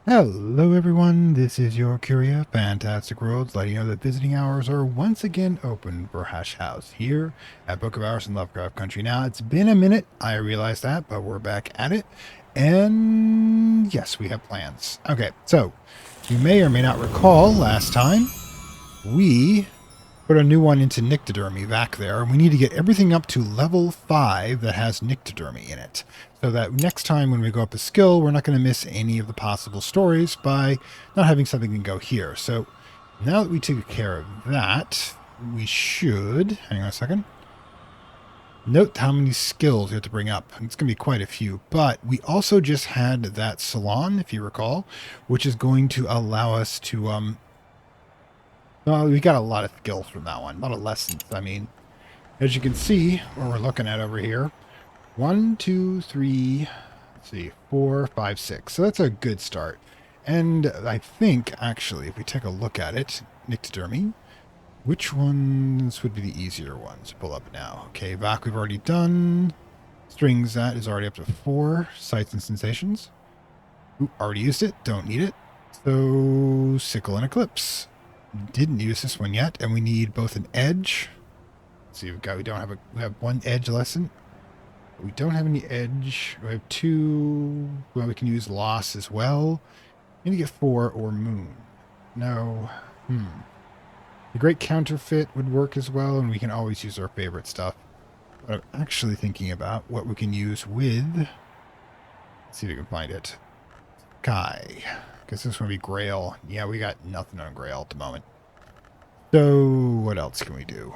Hello everyone, this is your Curia, Fantastic Worlds, letting you know that visiting hours are once again open for Hash House here at Book of Hours in Lovecraft Country. Now, it's been a minute, I realize that, but we're back at it, and yes, we have plans. Okay, so, you may or may not recall last time, we put a new one into Nyctodermy back there, and we need to get everything up to level 5 that has Nyctodermy in it. So that next time when we go up a skill, we're not going to miss any of the possible stories by not having something to go here. So now that we took care of that, we should... Hang on a second. Note how many skills you have to bring up. It's going to be quite a few. But we also just had that salon, if you recall, which is going to allow us to... Well, we got a lot of skills from that one. A lot of lessons. I mean, as you can see, what we're looking at over here, 1, 2, 3, let's see, 4, 5, 6. So that's a good start. And I think, actually, if we take a look at it, Nyctodermy, which ones would be the easier ones to pull up now? Okay, Vac we've already done. Strings, that is already up to 4. Sights and sensations. Ooh, already used it. Don't need it. So, Sickle and Eclipse. Didn't use this one yet, and we need both an edge. Let's see, we have one edge lesson. We don't have any edge. We have 2. Well, we can use loss as well. We need to get 4 or moon. No. The great counterfeit would work as well, and we can always use our favorite stuff. But I'm actually thinking about what we can use with... Let's see if we can find it. Sky. Because this one would be Grail. Yeah, we got nothing on Grail at the moment. So, what else can we do?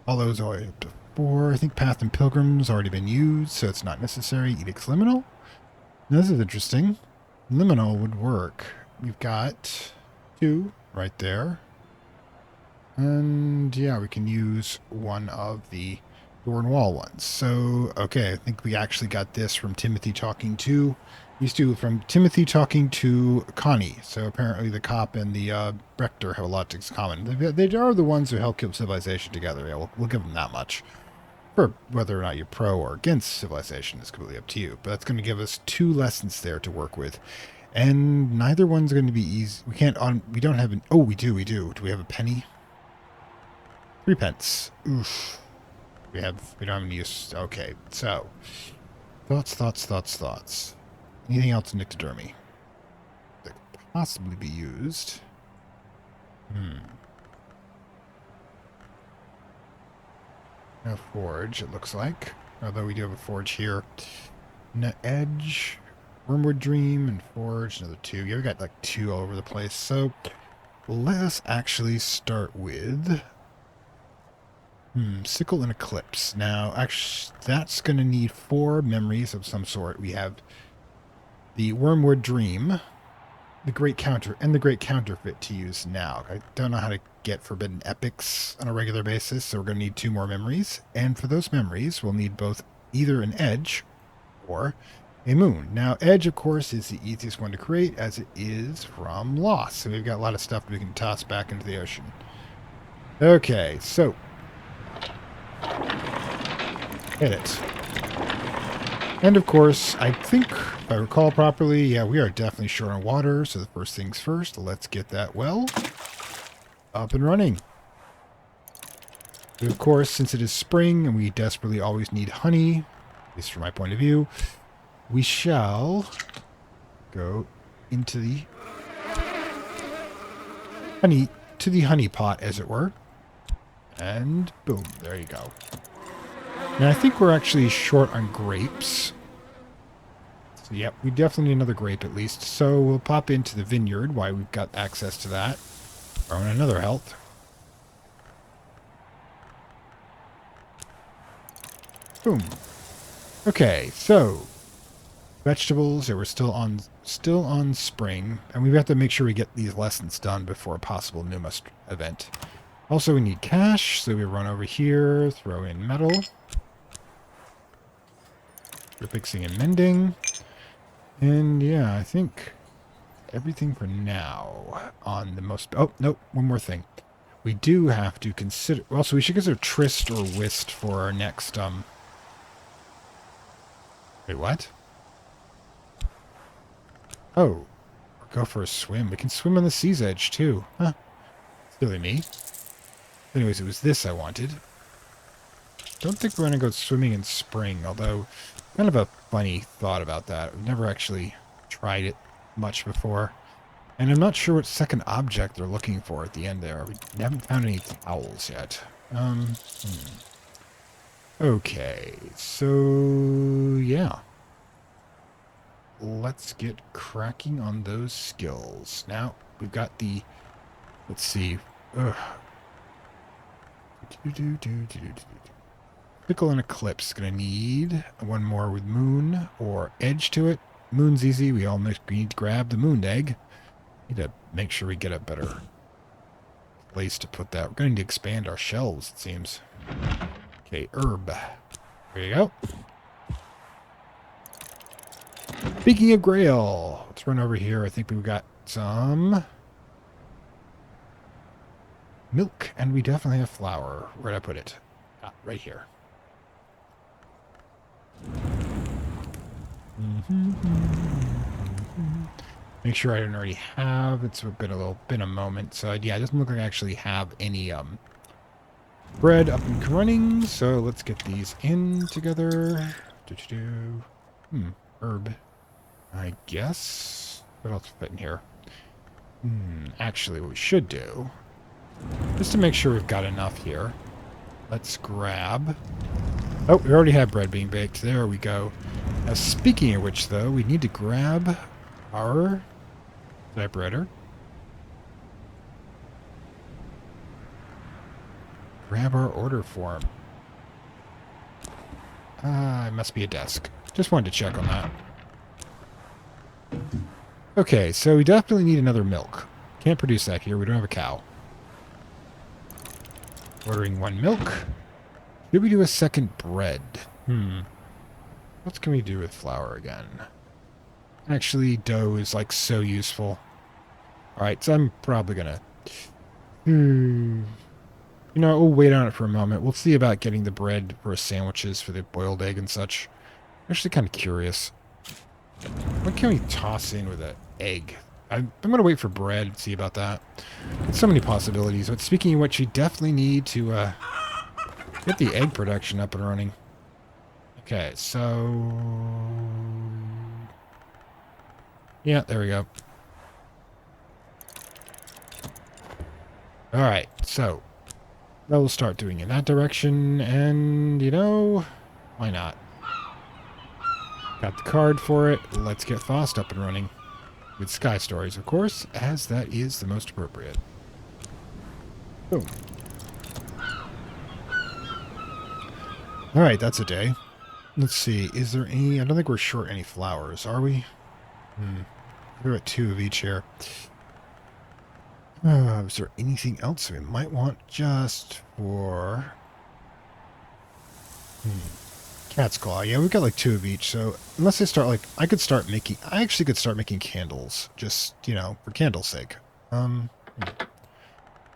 All those are up to 4. I think Path and Pilgrim's already been used, so it's not necessary. Edict's Liminal. Now, this is interesting. Liminal would work. We've got 2 right there. And, yeah, we can use one of the door and wall ones. So, okay, I think we actually got this from Timothy talking to... These two from Timothy talking to Connie. So apparently the cop and the Rector have a lot in common. They are the ones who help keep civilization together. Yeah, we'll give them that much. For whether or not you're pro or against civilization is completely up to you. But that's going to give us 2 lessons there to work with. And neither one's going to be easy. We don't have an... Oh, we do. Do we have a penny? 3 pence. Oof. We don't have any use... Okay, so... Thoughts. Anything else in Nyctodermy that could possibly be used? No forge, it looks like. Although we do have a forge here. No edge, Wormwood Dream, and forge, another 2. Yeah, we got like 2 all over the place. So let us actually start with Sickle and Eclipse. Now, actually, that's going to need 4 memories of some sort. We have the Wormwood Dream, the Great Counterfeit to use now. I don't know how to get Forbidden Epics on a regular basis, so we're going to need 2 more memories. And for those memories, we'll need both either an edge or a moon. Now, edge, of course, is the easiest one to create, as it is from loss. So we've got a lot of stuff we can toss back into the ocean. Okay, so hit it. And of course, I think, if I recall properly, yeah, we are definitely short on water. So the first things first, let's get that well up and running. But of course, since it is spring and we desperately always need honey, at least from my point of view, we shall go into the honey pot, as it were. And boom, there you go. Now, I think we're actually short on grapes. So, yep, we definitely need another grape at least. So we'll pop into the vineyard while we've got access to that. Throw in another health. Boom. Okay, so vegetables. Yeah, we're still on spring, and we have to make sure we get these lessons done before a possible Numas event. Also, we need cash, so we run over here, throw in metal. We're fixing and mending. And yeah, I think everything for now on the most... Oh, nope, one more thing. We do have to consider... Well, so we should consider Tryst or Whist for our next... Wait, what? Oh. Go for a swim. We can swim on the sea's edge, too. Huh. Silly me. Anyways, it was this I wanted. Don't think we're going to go swimming in spring, although kind of a funny thought about that. I've never actually tried it much before. And I'm not sure what second object they're looking for at the end there. We haven't found any towels yet. Okay, so yeah. Let's get cracking on those skills. Now, we've got the, let's see. Pickle and Eclipse. Gonna need one more with Moon or Edge to it. Moon's easy. We need to grab the Moon Egg. Need to make sure we get a better place to put that. We're going to need to expand our shelves, it seems. Okay, herb. There you go. Speaking of Grail, let's run over here. I think we've got some milk, and we definitely have flour. Where'd I put it? Ah, right here. Make sure I don't already have. It's been a moment. So yeah, it doesn't look like I actually have any bread up and running. So let's get these in together. Herb. I guess. What else fit in here? Actually, what we should do, just to make sure we've got enough here, let's grab. Oh, we already have bread being baked. There we go. Now, speaking of which, though, we need to grab our typewriter. Grab our order form. It must be a desk. Just wanted to check on that. Okay, so we definitely need another milk. Can't produce that here. We don't have a cow. Ordering one milk. Should we do a second bread? What can we do with flour again? Actually, dough is like so useful. Alright, so I'm probably gonna... You know, we'll wait on it for a moment. We'll see about getting the bread for sandwiches for the boiled egg and such. I'm actually kind of curious. What can we toss in with an egg? I'm going to wait for bread and see about that. There's so many possibilities. But speaking of which, you definitely need to get the egg production up and running. Okay, so... yeah, there we go. Alright, so... we'll start doing in that direction, and, you know, why not? Got the card for it. Let's get Fost up and running. With Sky Stories, of course, as that is the most appropriate. Boom. Alright, that's a day. Let's see, is there any... I don't think we're short any flowers, are we? We're at 2 of each here. Is there anything else we might want just for... Cat's Claw. Yeah, we've got like 2 of each, so unless I start like... I actually could start making candles, just, you know, for candle's sake. Now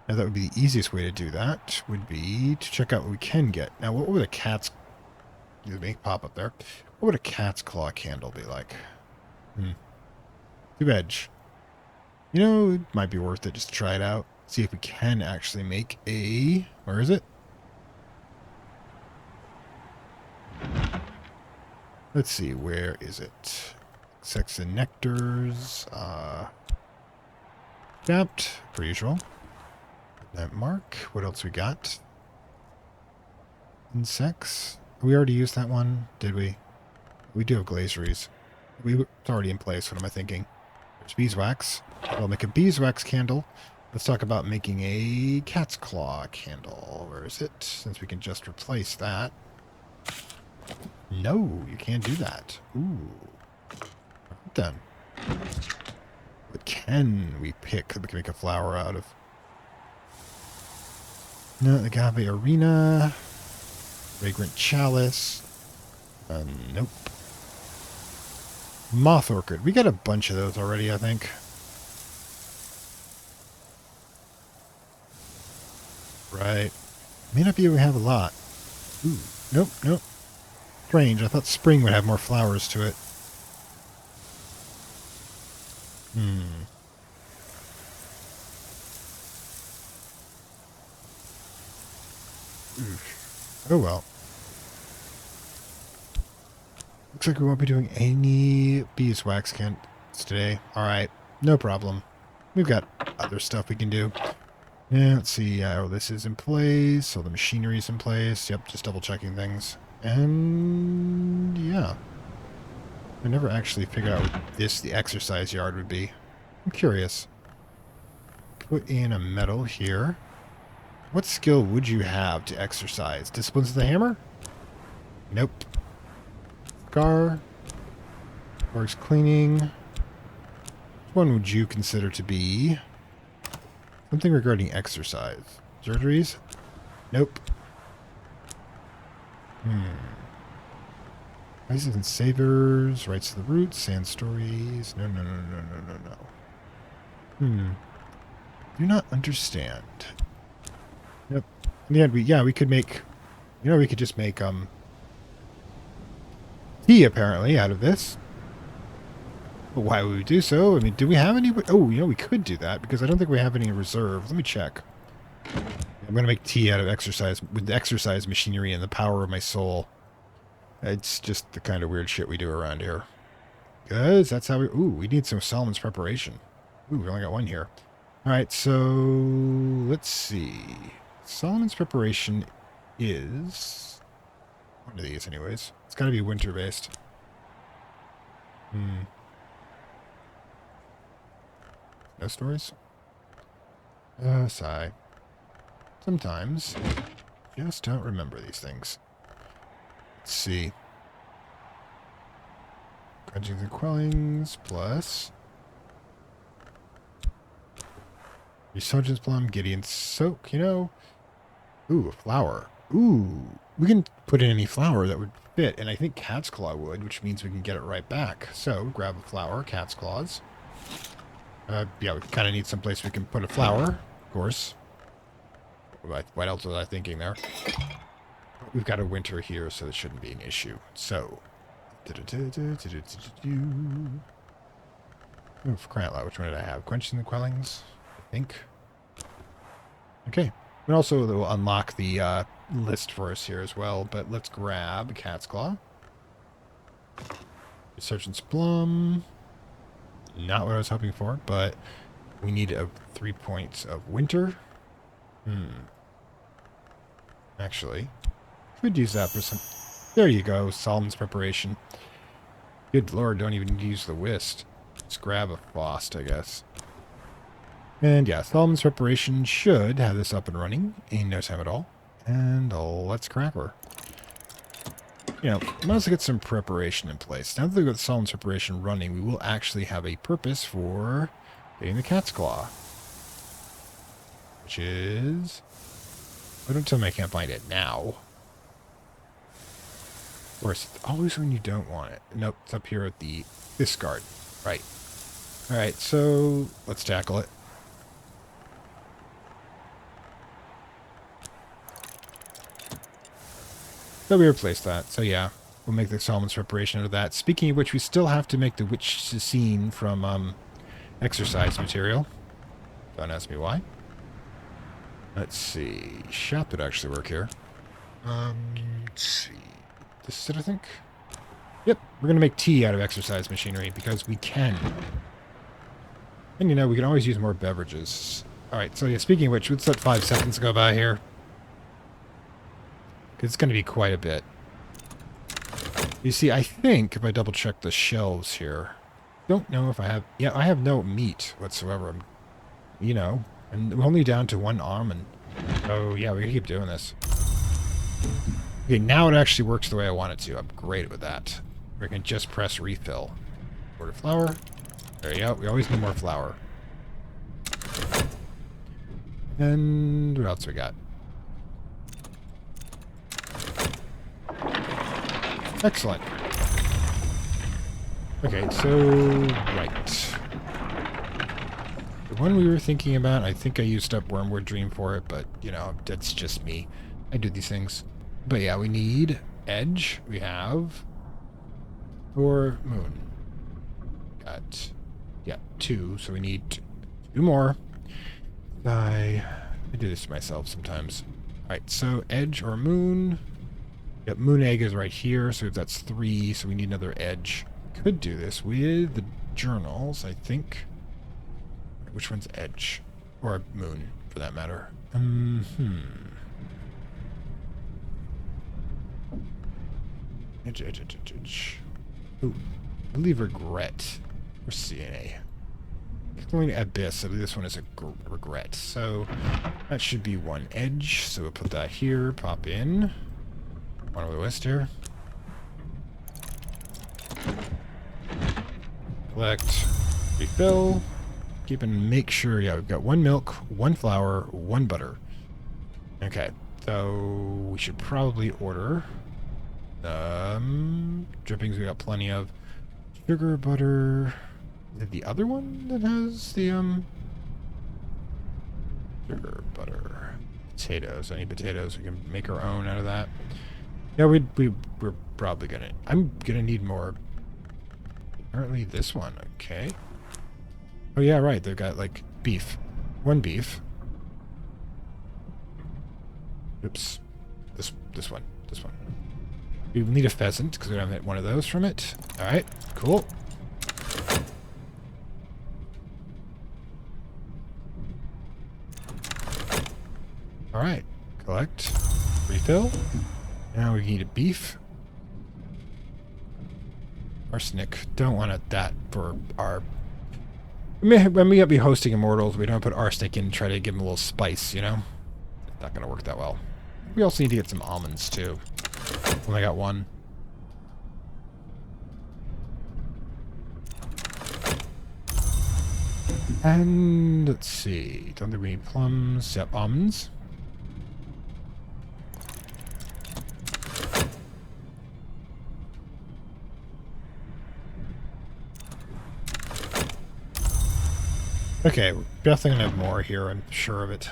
that would be the easiest way to do that, would be to check out what we can get. Now, what would a cat's... You make pop up there. What would a cat's claw candle be like? 2 edge. You know, it might be worth it just to try it out. See if we can actually make a... Where is it? Let's see, where is it? Sex and nectars. Adapt, per usual. That mark. What else we got? Insects. We already used that one, did we? We do have glazeries. It's already in place. What am I thinking? There's beeswax. We'll make a beeswax candle. Let's talk about making a cat's claw candle. Where is it? Since we can just replace that. No, you can't do that. Ooh. Done. What can we pick that we can make a flower out of? No, agave arena. Fragrant chalice. Nope. Moth orchid. We got a bunch of those already, I think. Right. May not be able to have a lot. Ooh. Nope, nope. Strange. I thought spring would have more flowers to it. Oof. Oh well. Looks like we won't be doing any beeswax cans today. Alright, no problem. We've got other stuff we can do. Yeah, let's see. Oh, this is in place. So the machinery's in place. Yep, just double checking things. And yeah. I never actually figured out what the exercise yard would be. I'm curious. Put in a metal here. What skill would you have to exercise? Disciplines of the hammer? Nope. Scar. Works cleaning. Which one would you consider to be something regarding exercise? Surgeries? Nope. Rises and savers, rights to the roots, sand stories. No, no, no, no, no, no, no. Do not understand. Yep. In the end, we could make, we could just make, tea, apparently, out of this. But why would we do so? I mean, do we have any? Oh, we could do that, because I don't think we have any in reserve. Let me check. I'm going to make tea out of exercise, with the exercise machinery and the power of my soul. It's just the kind of weird shit we do around here. Because that's how we... Ooh, we need some Solomon's preparation. Ooh, we only got one here. Alright, so... Let's see. Solomon's preparation is... One of these, anyways. It's got to be winter-based. No stories? Sigh. Sometimes, just don't remember these things. Let's see. Quenching the Quellings plus Resurgence Plum, Gideon's Soak, Ooh, a flower. Ooh, we can put in any flower that would fit, and I think Cat's Claw would, which means we can get it right back. So, grab a flower, Cat's Claws. Yeah, we kind of need someplace we can put a flower, of course. What else was I thinking there? We've got a winter here, so it shouldn't be an issue. So, oh, for crying out loud, which one did I have? Quenching the Quellings, I think. Okay. And also, they'll unlock the list for us here as well, but let's grab Cat's Claw. Resurgence Plum. Not what I was hoping for, but we need 3 points of winter. Actually, could use that for some... There you go, Solomon's preparation. Good lord, don't even use the whist. Let's grab a Fost, I guess. And yeah, Solomon's preparation should have this up and running in no time at all. And let's grab her. Might as well get some preparation in place. Now that we've got Solomon's preparation running, we will actually have a purpose for getting the Cat's Claw. Which is... Oh, don't tell me I can't find it now. Of course, it's always when you don't want it. Nope, it's up here at the discard. Right. Alright, so let's tackle it. So we replaced that. So yeah, we'll make the Solomon's preparation out of that. Speaking of which, we still have to make the witch scene from exercise material. Don't ask me why. Let's see. Shop would actually work here. Let's see. This is it, I think. Yep, we're going to make tea out of exercise machinery because we can. And we can always use more beverages. Alright, so yeah, speaking of which, let's let 5 seconds go by here. Because it's going to be quite a bit. You see, I think if I double check the shelves here, don't know if I have... Yeah, I have no meat whatsoever. I'm, and I'm only down to 1 almond. Oh, yeah, we can keep doing this. Okay, now it actually works the way I want it to. I'm great with that. We can just press refill. Order flour. There you go. We always need more flour. And what else we got? Excellent. Okay, so... Right. The one we were thinking about, I think I used up Wormwood Dream for it, but, that's just me. I do these things. But yeah, we need Edge. We have... Or Moon. Got... Yeah, 2, so we need 2 more. I do this to myself sometimes. Alright, so edge or moon. Yep, moon egg is right here, so that's 3, so we need another edge. Could do this with the journals, I think. Which one's edge? Or moon, for that matter. Edge. Ooh, I believe regret. Or CNA. Going to abyss. I believe this one is a regret. So that should be one edge. So we'll put that here. Pop in. One over the west here. Collect. Refill. Keep and make sure. Yeah, we've got 1 milk, 1 flour, 1 butter. Okay. So we should probably order drippings. We got plenty of sugar, butter. Is it the other one that has the sugar, butter, potatoes? I need potatoes. We can make our own out of that. Yeah, we're probably gonna. I'm gonna need more. Apparently, this one. Okay. Oh yeah, right. They've got like beef. 1 beef. Oops. This one. We need a pheasant because we don't have one of those from it. All right. Cool. All right. Collect. Refill. Now we need a beef. Arsenic. Don't want that for our... When we be hosting immortals, we don't put arsenic in and try to give them a little spice, you know? Not going to work that well. We also need to get some almonds, too. Only got 1. And let's see. Don't think we need plums. Yep, almonds. Okay, we're definitely gonna have more here, I'm sure of it.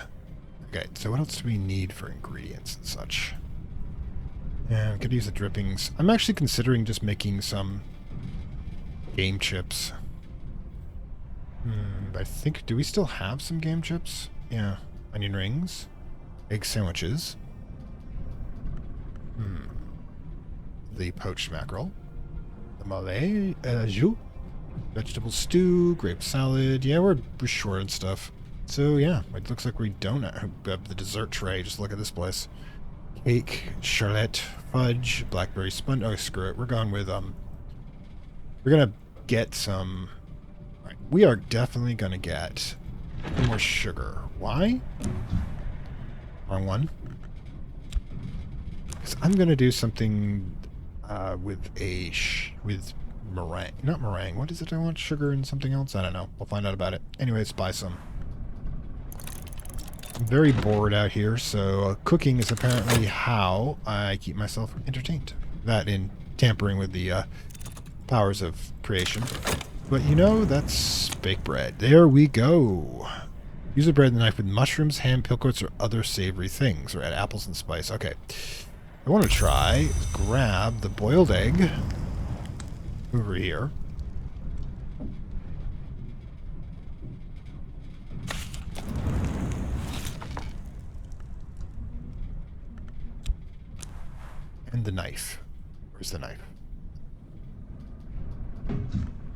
Okay, so what else do we need for ingredients and such? Yeah, we could use the drippings. I'm actually considering just making some game chips. I think, do we still have some game chips? Yeah, onion rings, egg sandwiches. The poached mackerel, the Malay jus, vegetable stew, grape salad. Yeah, we're short and stuff. So yeah, it looks like we don't have the dessert tray. Just look at this place. Cake, charlotte, fudge, blackberry sponge. Oh, screw it. We're going with we're gonna get some. Right, we are definitely gonna get more sugar. Why? Wrong one. Because I'm gonna do something with with meringue. Not meringue. What is it? I want sugar and something else. I don't know. We'll find out about it. Anyway, let's buy some. I'm very bored out here, so cooking is apparently how I keep myself entertained. That in tampering with the powers of creation. But you know, that's baked bread. There we go. Use the bread and knife with mushrooms, ham, pilchards, or other savory things, or add apples and spice. Okay. I want to try grab the boiled egg over here. And the knife. Where's the knife?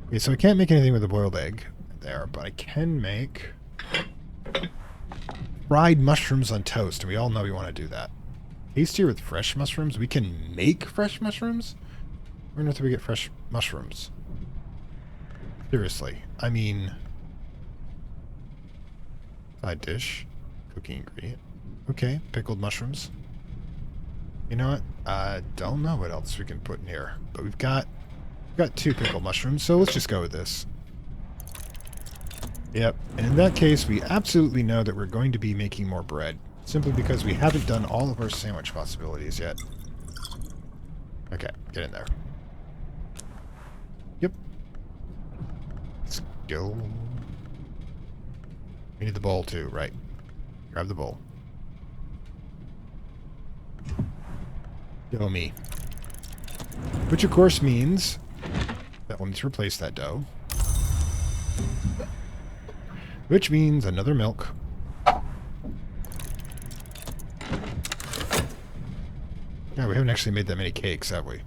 Okay, so I can't make anything with the boiled egg there, but I can make fried mushrooms on toast, and we all know we want to do that. Tastier with fresh mushrooms? We can make fresh mushrooms? Where on earth do we get fresh mushrooms? Seriously. I mean... Side dish. Cooking ingredient. Okay, pickled mushrooms. You know what? I don't know what else we can put in here. But we've got 2 pickled mushrooms, so let's just go with this. Yep, and in that case, we absolutely know that we're going to be making more bread. Simply because we haven't done all of our sandwich possibilities yet. Okay, get in there. Yep. Let's go. We need the bowl too, right. Grab the bowl. Dough me. Which of course means that we'll need to replace that dough. Which means another milk. Yeah, we haven't actually made that many cakes, have we?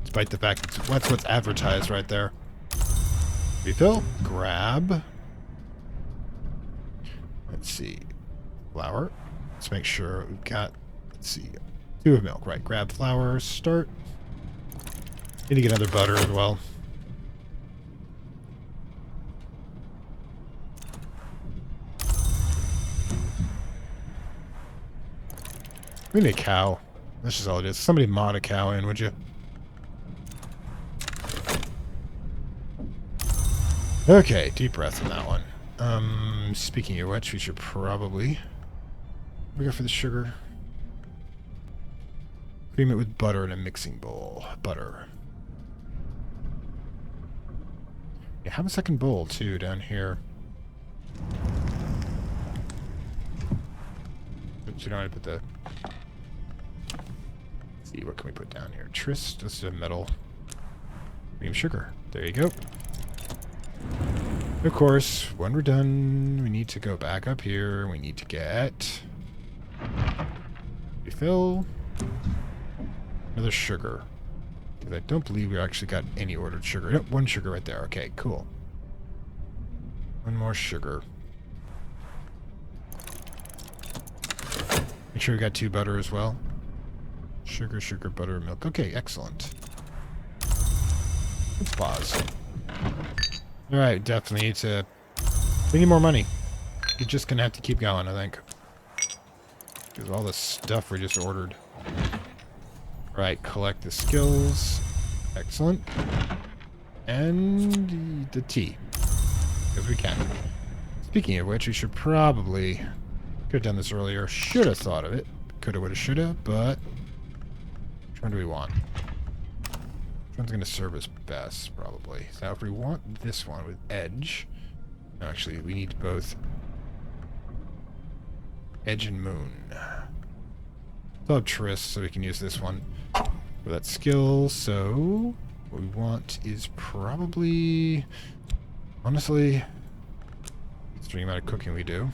Despite the fact that's what's advertised right there. Refill. Grab. Let's see. Flour. Let's make sure we've got, let's see, 2 of milk. Right, grab flour. Start. Need to get another butter as well. We need a cow. That's just all it is. Somebody mod a cow in, would you? Okay, deep breath on that one. Speaking of which, we should probably... We go for the sugar. Cream it with butter in a mixing bowl. Butter. Yeah, have a second bowl, too, down here. But you don't want to put the... Let's see, what can we put down here? Tryst, this is a metal. Cream sugar. There you go. Of course, when we're done, we need to go back up here. We need to get... Refill. Another sugar. Because I don't believe we actually got any ordered sugar. Nope, 1 sugar right there. Okay, cool. 1 more sugar. Make sure we got 2 butter as well. Sugar, sugar, butter, milk. Okay, excellent. Let's pause. Alright, definitely need to... We need more money. You're just gonna have to keep going, I think. Because all the stuff we just ordered. Right, collect the skills. Excellent. And the tea. Because we can. Speaking of which, we should probably... Could have done this earlier. Should have thought of it. Coulda, woulda, shoulda, but... Which one do we want? Which one's going to serve us best, probably? So if we want this one with edge... No, actually, we need both... Edge and moon. Still have Tryst, so we can use this one for that skill. So what we want is probably, honestly, considering the amount of cooking we do,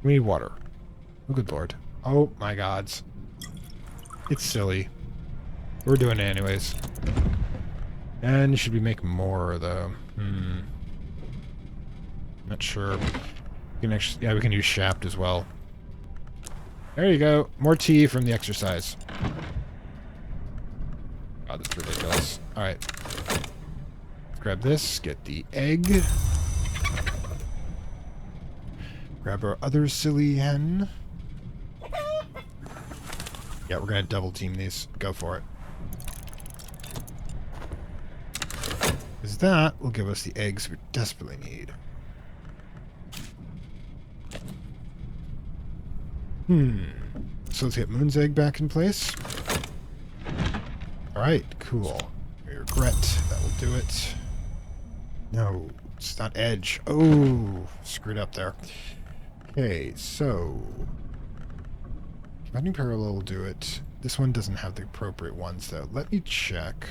we need water. Oh, good lord. Oh my gods. It's silly. We're doing it anyways. And should we make more though? Not sure. We can actually, yeah, we can use shaft as well. There you go. More tea from the exercise. God, that's ridiculous. Alright. Let's grab this. Get the egg. Grab our other silly hen. Yeah, we're gonna double team these. Go for it. Because that will give us the eggs we desperately need. So let's get Moon's egg back in place. Alright, cool. I regret. That will do it. No, it's not edge. Oh, screwed up there. Okay, so... Combining parallel will do it. This one doesn't have the appropriate ones, though. Let me check.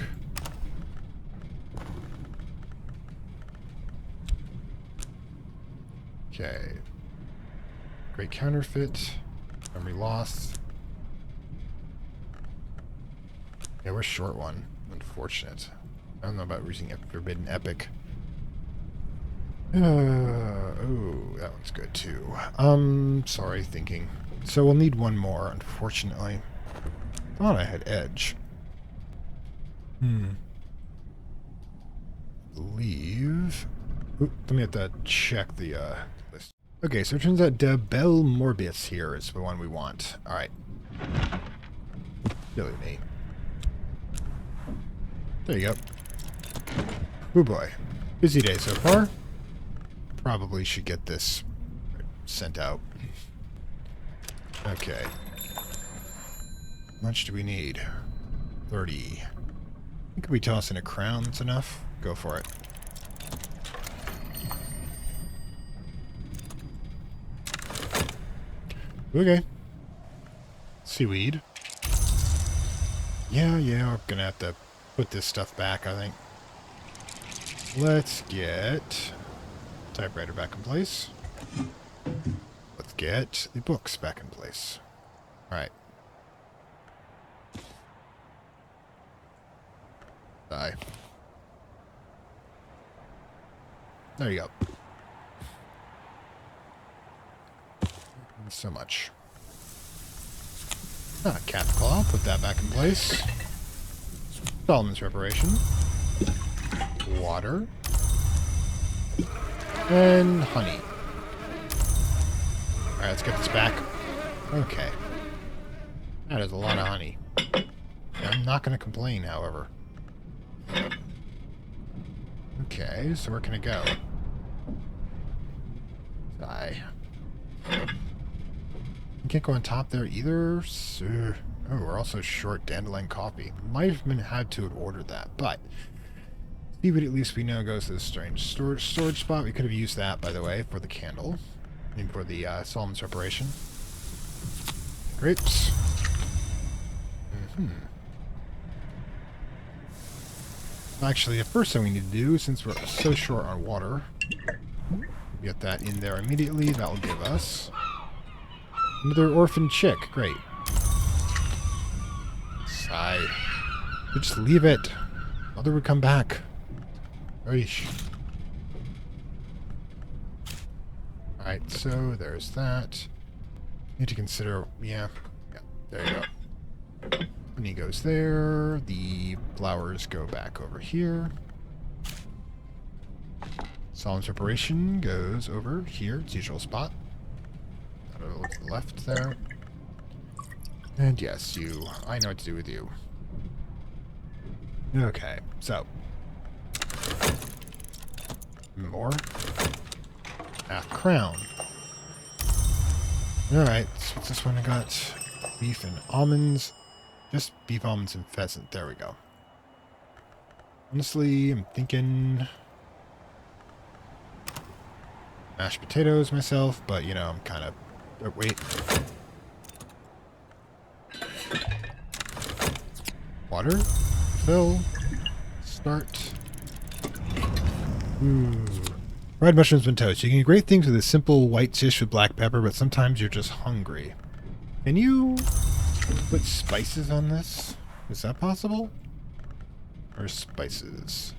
Okay. Great counterfeit. Memory loss. Yeah, we're short one. Unfortunate. I don't know about using Forbidden Epic. Oh, that one's good too. Sorry, thinking. So we'll need one more, unfortunately. Thought I had edge. Believe. Oop, let me have to check the list. Okay, so it turns out De Bel Morbis here is the one we want. Alright. Silly me. There you go. Oh boy. Busy day so far. Probably should get this sent out. Okay. How much do we need? 30. I think if we toss in a crown, that's enough. Go for it. Okay. Seaweed. Yeah, I'm gonna have to put this stuff back, I think. Let's get typewriter back in place. Let's get the books back in place. Alright. Die. There you go. So much. Cat claw, put that back in place. Solomon's reparation. Water. And honey. Alright, let's get this back. Okay. That is a lot of honey. I'm not going to complain, however. Okay, so where can I go? Die. You can't go on top there either. So, oh, we're also short dandelion coffee. Might have been had to have ordered that, but Steve, at least we know goes to this strange storage spot. We could have used that, by the way, for the candle. And for the Solomon's reparation. Grapes. Actually, the first thing we need to do, since we're so short on water, get that in there immediately. That will give us another orphan chick. Great. Sigh. Just leave it. Mother would come back. Oish. Alright, so there's that. Need to consider, yeah, there you go. Honey goes there. The flowers go back over here. Solomon's reparation goes over here, its usual spot. That'll look to the left there. And yes, you. I know what to do with you. Okay, so. More. Crown. Alright, so what's this one I got? Beef and almonds. Just beef, almonds, and pheasant. There we go. Honestly, I'm thinking mashed potatoes myself, but you know, I'm kind of... Oh, wait. Water. Fill. Start. Ooh. Fried mushrooms and toast. You can do great things with a simple white dish with black pepper, but sometimes you're just hungry. Can you put spices on this? Is that possible? Or spices?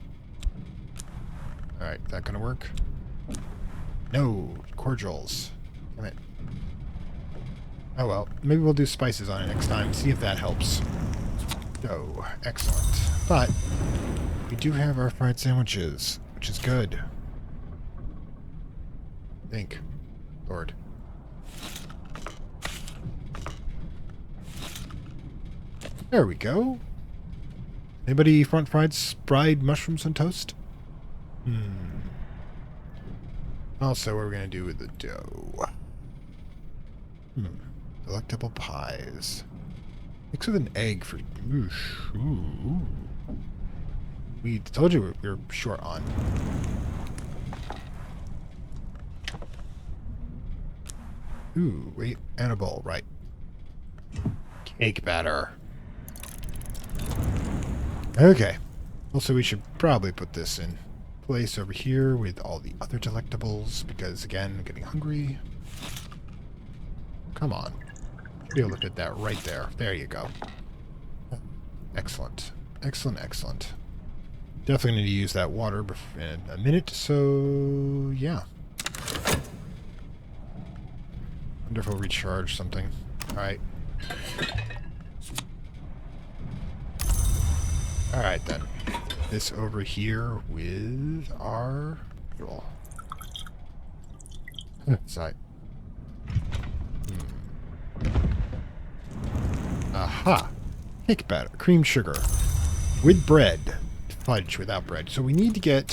Alright, that gonna work? No, cordials. Damn it. Oh well, maybe we'll do spices on it next time, see if that helps. Oh, excellent. But we do have our fried sandwiches, which is good. Think. Lord. There we go. Anybody front fried mushrooms on toast? Also, what are we going to do with the dough? Delectable pies. Mix with an egg for... Ooh. We told you we were short on. Ooh, wait, and a bowl, right. Cake batter. Okay. Also, we should probably put this in place over here with all the other delectables, because, again, I'm getting hungry. Come on. Be able to fit that right there. There you go. Excellent. Excellent, excellent. Definitely need to use that water in a minute, so yeah. Wonder if we'll recharge something. Alright. Alright then. This over here with our fuel. Side. Aha! Cake batter, cream sugar, with bread. Fudge without bread. So we need to get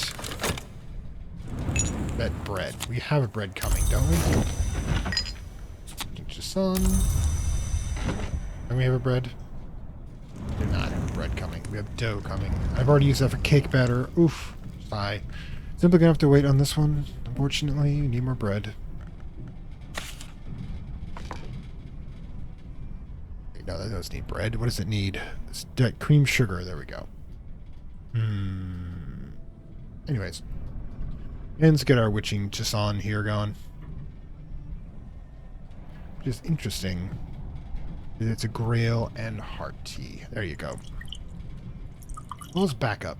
that bread. We have a bread coming, don't we? Just on. And we have a bread. We do not have a bread coming. We have dough coming. I've already used that for cake batter. Oof. Sigh. Simply gonna have to wait on this one. Unfortunately, we need more bread. Wait, no, that does need bread. What does it need? It's cream sugar. There we go. Anyways. And let's get our witching just on here going. which is interesting. It's a grail and heart tea. There you go. Well, let's back up.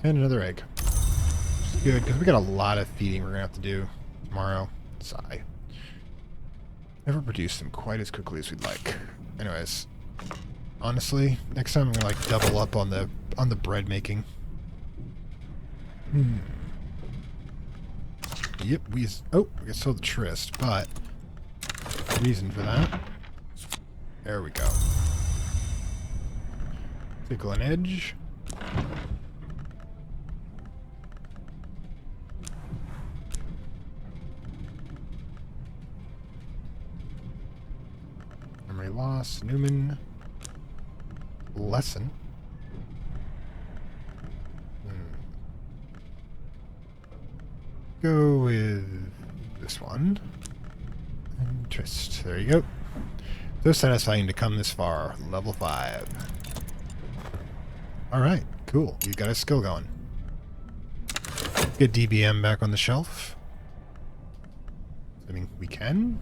And another egg. Which is good, because we got a lot of feeding we're going to have to do tomorrow. Sigh. Never produced them quite as quickly as we'd like. Anyways, honestly, next time I'm gonna like double up on the bread making. Yep, we sold the tryst, but reason for that. There we go. Tickle an edge. Memory loss. Newman. Lesson. Go with this one. And tryst. There you go. So satisfying to come this far. Level 5. Alright, cool. We've got a skill going. Get DBM back on the shelf. I mean, we can.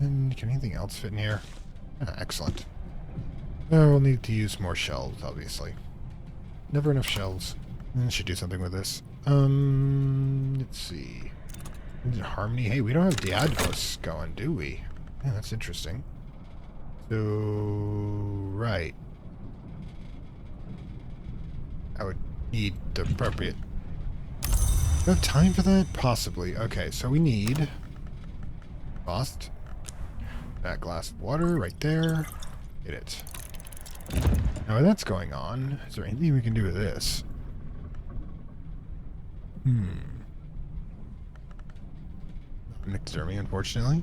And can anything else fit in here? Ah, excellent. We'll need to use more shelves, obviously. Never enough shelves. I should do something with this. Let's see. Harmony. Hey, we don't have Diadmos going, do we? Yeah, that's interesting. So, right. I would need the appropriate... Do I have time for that? Possibly. Okay, so we need... Lost. That glass of water right there. Get it. Now, while that's going on, is there anything we can do with this? Nyctodermy, unfortunately.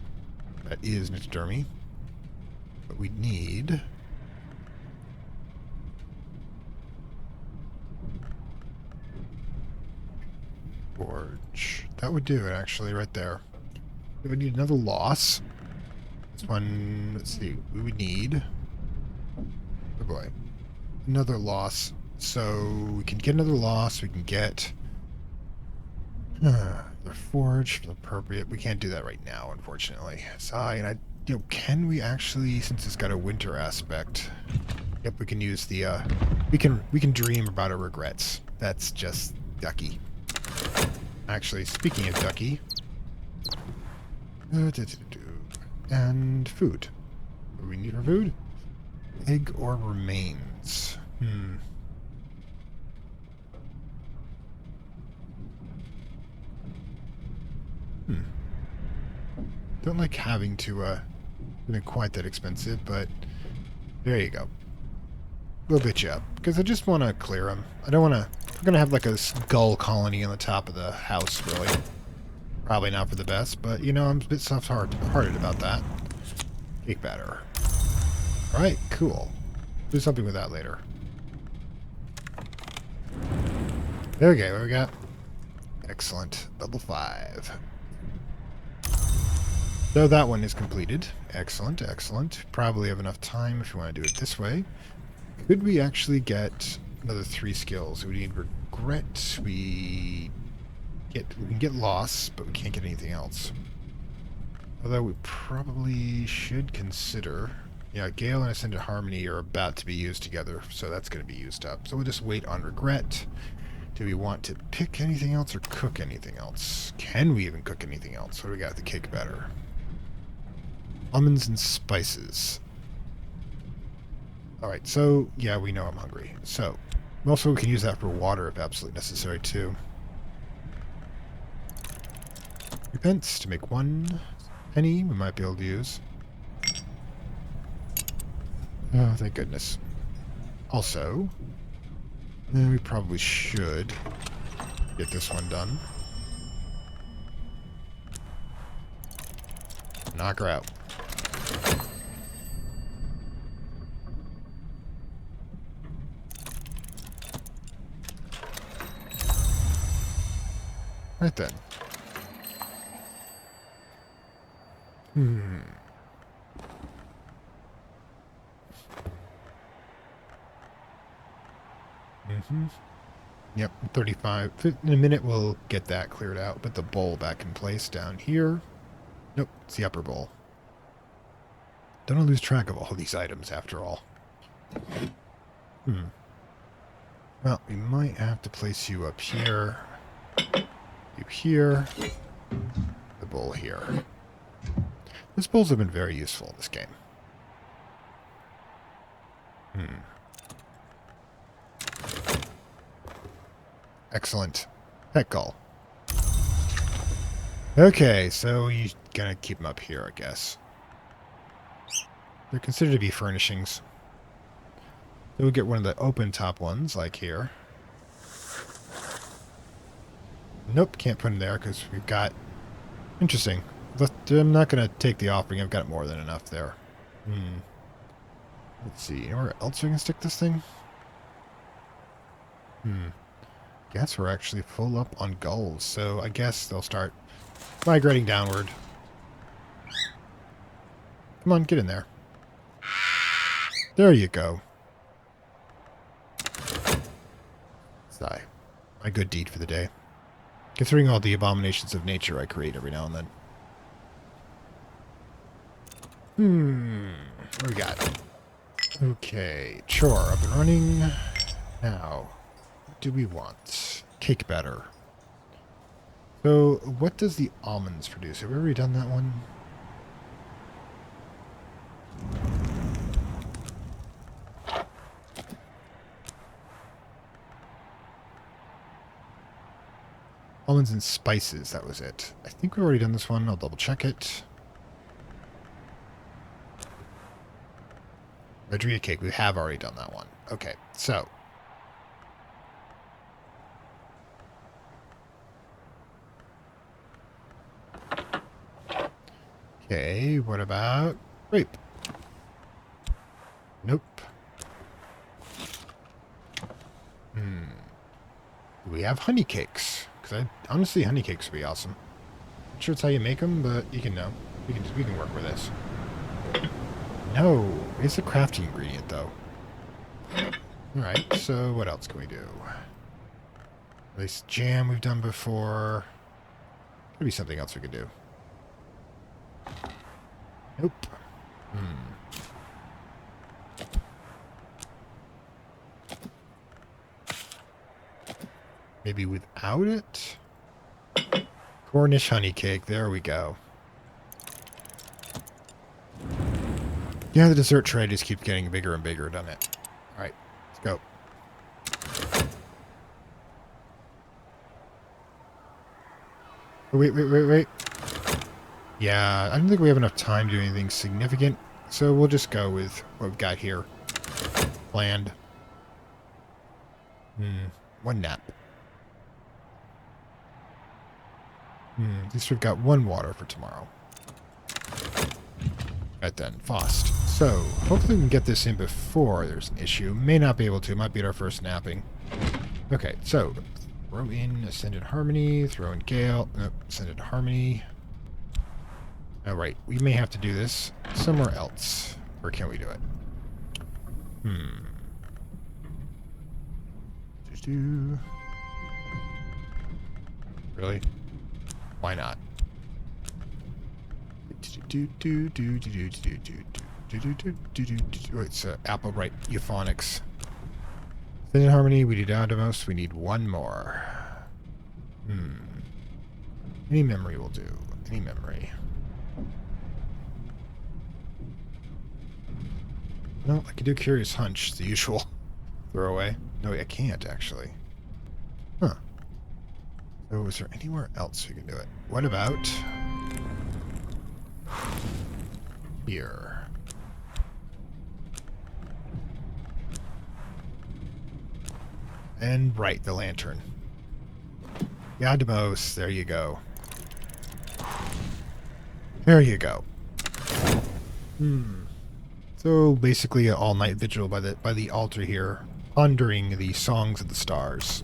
That is Nyctodermy. But we need... Forge. That would do it, actually, right there. We would need another loss. This one, let's see, we would need... Oh boy. Another loss. So we can get another loss, we can get... the forge for the appropriate. We can't do that right now, unfortunately. Can we actually, since it's got a winter aspect? Yep, we can use the we can dream about our regrets. That's just ducky. Actually, speaking of ducky, and food. What do we need for food? Egg or remains? Don't like having to, isn't quite that expensive, but there you go. We'll bitch you up, because I just want to clear them. I don't want to, we're going to have like a skull colony on the top of the house, really. Probably not for the best, but, you know, I'm a bit soft-hearted about that. Cake batter. Alright, cool. Do something with that later. There we go, what we got? Excellent. Level 5. So that one is completed. Excellent, excellent. Probably have enough time if you want to do it this way. Could we actually get another 3 skills? We need regret, we can get loss, but we can't get anything else. Although we probably should consider... Yeah, Gale and Ascended Harmony are about to be used together, so that's going to be used up. So we'll just wait on regret. Do we want to pick anything else or cook anything else? Can we even cook anything else? What do we got? The cake batter. Almonds and spices. Alright, so, yeah, we know I'm hungry. So, also we can use that for water if absolutely necessary, too. Repents to make 1 penny we might be able to use. Oh, thank goodness. Also, we probably should get this one done. Knock her out. Right then. Yep, 35. In a minute we'll get that cleared out. Put the bowl back in place down here. Nope, it's the upper bowl. Don't want to lose track of all these items after all. Well, we might have to place you up here. You here. The bowl here. These bowls have been very useful in this game. Excellent. Pet gull. Okay, so you gotta keep them up here, I guess. They're considered to be furnishings. So we'll get one of the open top ones, like here. Nope, can't put them there because we've got... Interesting. But I'm not going to take the offering. I've got more than enough there. Let's see. Anywhere else we can stick this thing? Guess we're actually full up on gulls, so I guess they'll start migrating downward. Come on, get in there. There you go. Sigh. My good deed for the day. Considering all the abominations of nature I create every now and then. What do we got? Okay, chore up and running. Now, what do we want? Cake batter. So, what does the almonds produce? Have we already done that one? Almonds and spices, that was it. I think we've already done this one. I'll double check it. Madria cake, we have already done that one. Okay, so. Okay, what about grape? Nope. Do we have honey cakes? Because honestly, honey cakes would be awesome. Not sure it's how you make them, but you can know. We can work with this. No, it's a crafty ingredient, though. Alright, so what else can we do? At least jam we've done before. Could be something else we could do. Nope. Maybe without it? Cornish honey cake, there we go. Yeah, the dessert tray just keeps getting bigger and bigger, doesn't it? Alright, let's go. Oh, wait. Yeah, I don't think we have enough time to do anything significant, so we'll just go with what we've got here. Planned. One nap. At least we've got one water for tomorrow. Right then, Fost. So, hopefully we can get this in before there's an issue. May not be able to. Might be our first napping. Okay, so, throw in Ascended Harmony, throw in Gale. Nope, Ascended Harmony. Alright, we may have to do this somewhere else. Or can we do it? Really? Why not? It's Apple, right? Euphonics. Ascended Harmony, we did Outermost. We need one more. Any memory will do. Any memory. No, I can do Curious Hunch, the usual throwaway. No, I can't, actually. Huh. So, is there anywhere else we can do it? What about here? And right, the lantern. Yadamos, there you go. There you go. So basically an all-night vigil by the altar here, pondering the songs of the stars.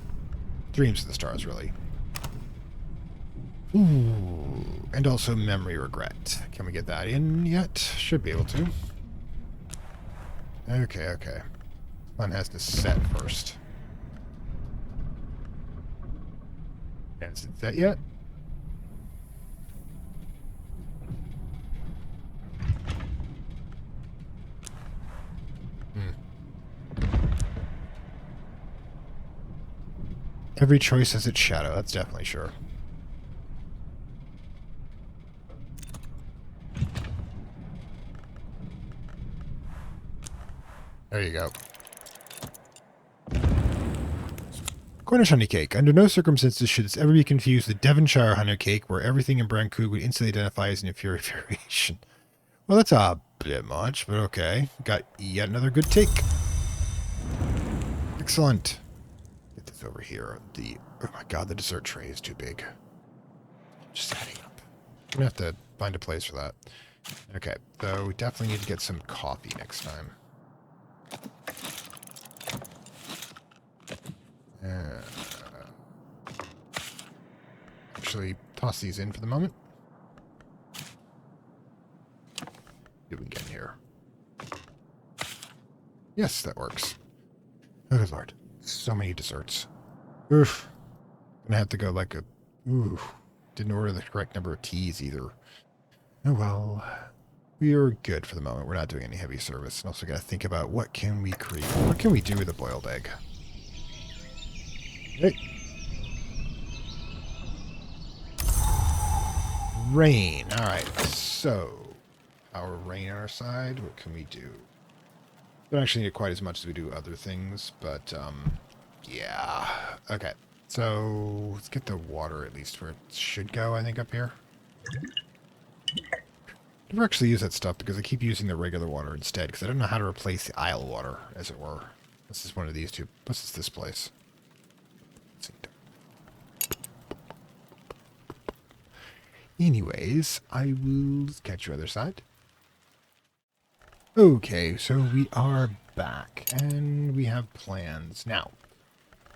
Dreams of the stars, really. Ooh, and also memory regret. Can we get that in yet? Should be able to. Okay. One has to set first. Is it set yet? Hmm. Every choice has its shadow, that's definitely sure. There you go. Cornish honey cake. Under no circumstances should this ever be confused with Devonshire honey cake, where everything in Brancoog would instantly identify as an inferior variation. Well, that's a bit much, but okay. Got yet another good take. Excellent. Get this over here. Oh my god, the dessert tray is too big. Just adding up. I'm gonna have to find a place for that. Okay, so we definitely need to get some coffee next time. Actually, toss these in for the moment. See what we can get in here. Yes, that works. Oh, good lord. So many desserts. Oof. Gonna have to go like a... Ooh. Didn't order the correct number of teas either. Oh well. We are good for the moment. We're not doing any heavy service. And also gotta think about what can we create. What can we do with a boiled egg? Hey. Rain. Alright, so... Our rain on our side. What can we do? Don't actually need quite as much as we do other things, but, yeah. Okay, so let's get the water at least where it should go, I think, up here. Never actually use that stuff because I keep using the regular water instead, because I don't know how to replace the aisle water, as it were. This is one of these two. Plus, it's this place. Anyways, I will catch you other side. Okay, so we are back, and we have plans. Now,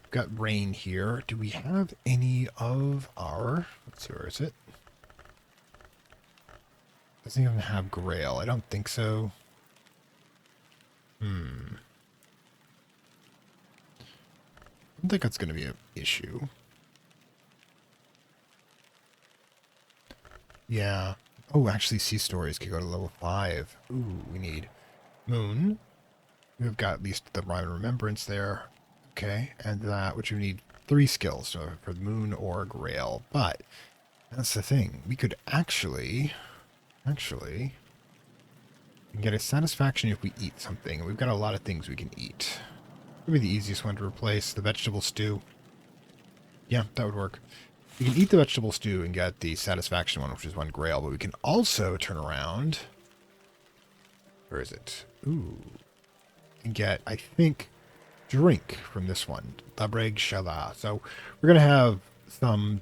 we've got rain here. Do we have any of our... Let's see, where is it? Doesn't even have Grail. I don't think so. I don't think that's going to be an issue. Yeah. Oh, actually, sea stories could go to level 5. Ooh, we need Moon. We've got at least the Rhyme and Remembrance there. Okay, and that, which we need 3 skills so for Moon or Grail. But that's the thing. We could actually get a satisfaction if we eat something. We've got a lot of things we can eat. Maybe the easiest one to replace, the vegetable stew. Yeah, that would work. We can eat the vegetable stew and get the satisfaction one, which is 1 Grail, but we can also turn around. Where is it? Ooh. And get, I think, drink from this one. Labreg Shala. So we're going to have some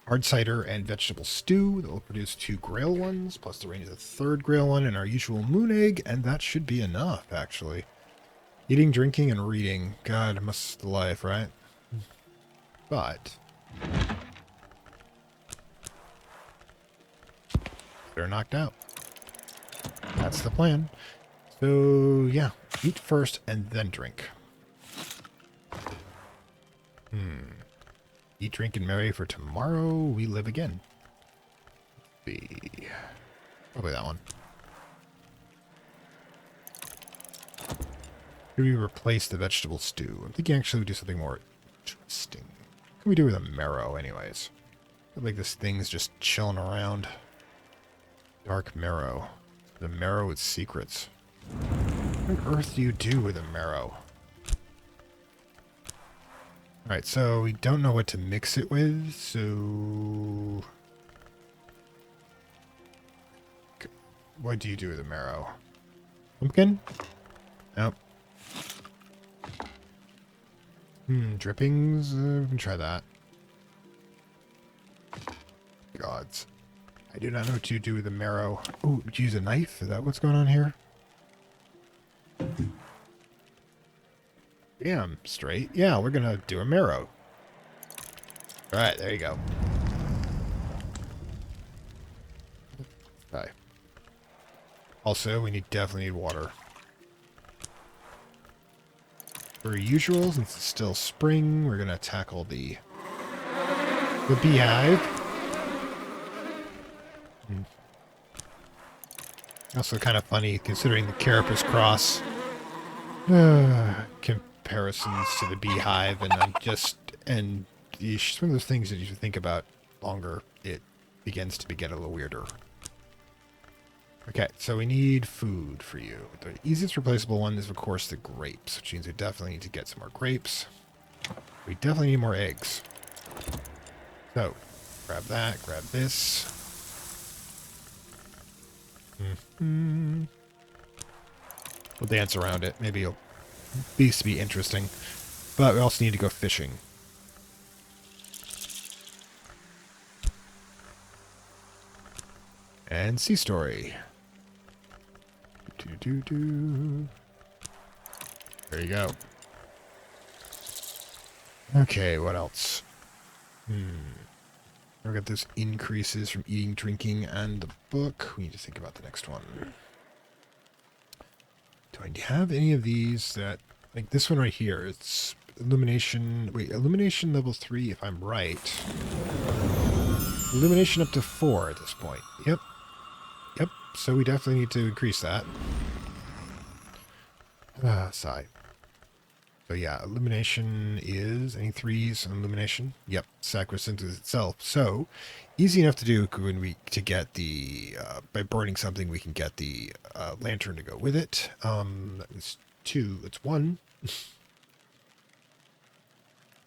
hard cider and vegetable stew that will produce 2 Grail ones, plus the range of the 3rd Grail one and our usual moon egg, and that should be enough, actually. Eating, drinking, and reading. God, must the life, right? But they're knocked out. That's the plan. So yeah, eat first and then drink. Eat, drink, and marry, for tomorrow we live again. Probably that one. Here we replace the vegetable stew. I'm thinking actually we do something more interesting. What can we do with a marrow, anyways? I feel like this thing's just chilling around. Dark marrow. The marrow with secrets. What on earth do you do with a marrow? Alright, so we don't know what to mix it with, so... What do you do with a marrow? Pumpkin? Nope. Drippings? We can try that. Gods. I do not know what to do with the marrow. Oh, would you use a knife? Is that what's going on here? Damn, straight. Yeah, we're gonna do a marrow. Alright, there you go. Okay. Also, we definitely need water. Per usual, since it's still spring, we're gonna tackle the The beehive. Also kind of funny considering the carapace cross comparisons to the beehive, and it's one of those things that you think about longer, it begins to get a little weirder. Okay, so we need food for you. The easiest replaceable one is, of course, the grapes, which means we definitely need to get some more grapes. We definitely need more eggs. So, grab that, grab this. We'll dance around it. Maybe it'll at least be interesting. But we also need to go fishing. And sea story. There you go. Okay, what else? I've got those increases from eating, drinking, and the book. We need to think about the next one. Do I have any of these that... Like this one right here, it's illumination... Wait, illumination level 3, if I'm right. Illumination up to 4 at this point. Yep. Yep, so we definitely need to increase that. Sigh. So yeah, illumination is any 3s on illumination? Yep, sacrosanct is itself. So easy enough to do when get the by burning something we can get the lantern to go with it. That was 2. It's 1.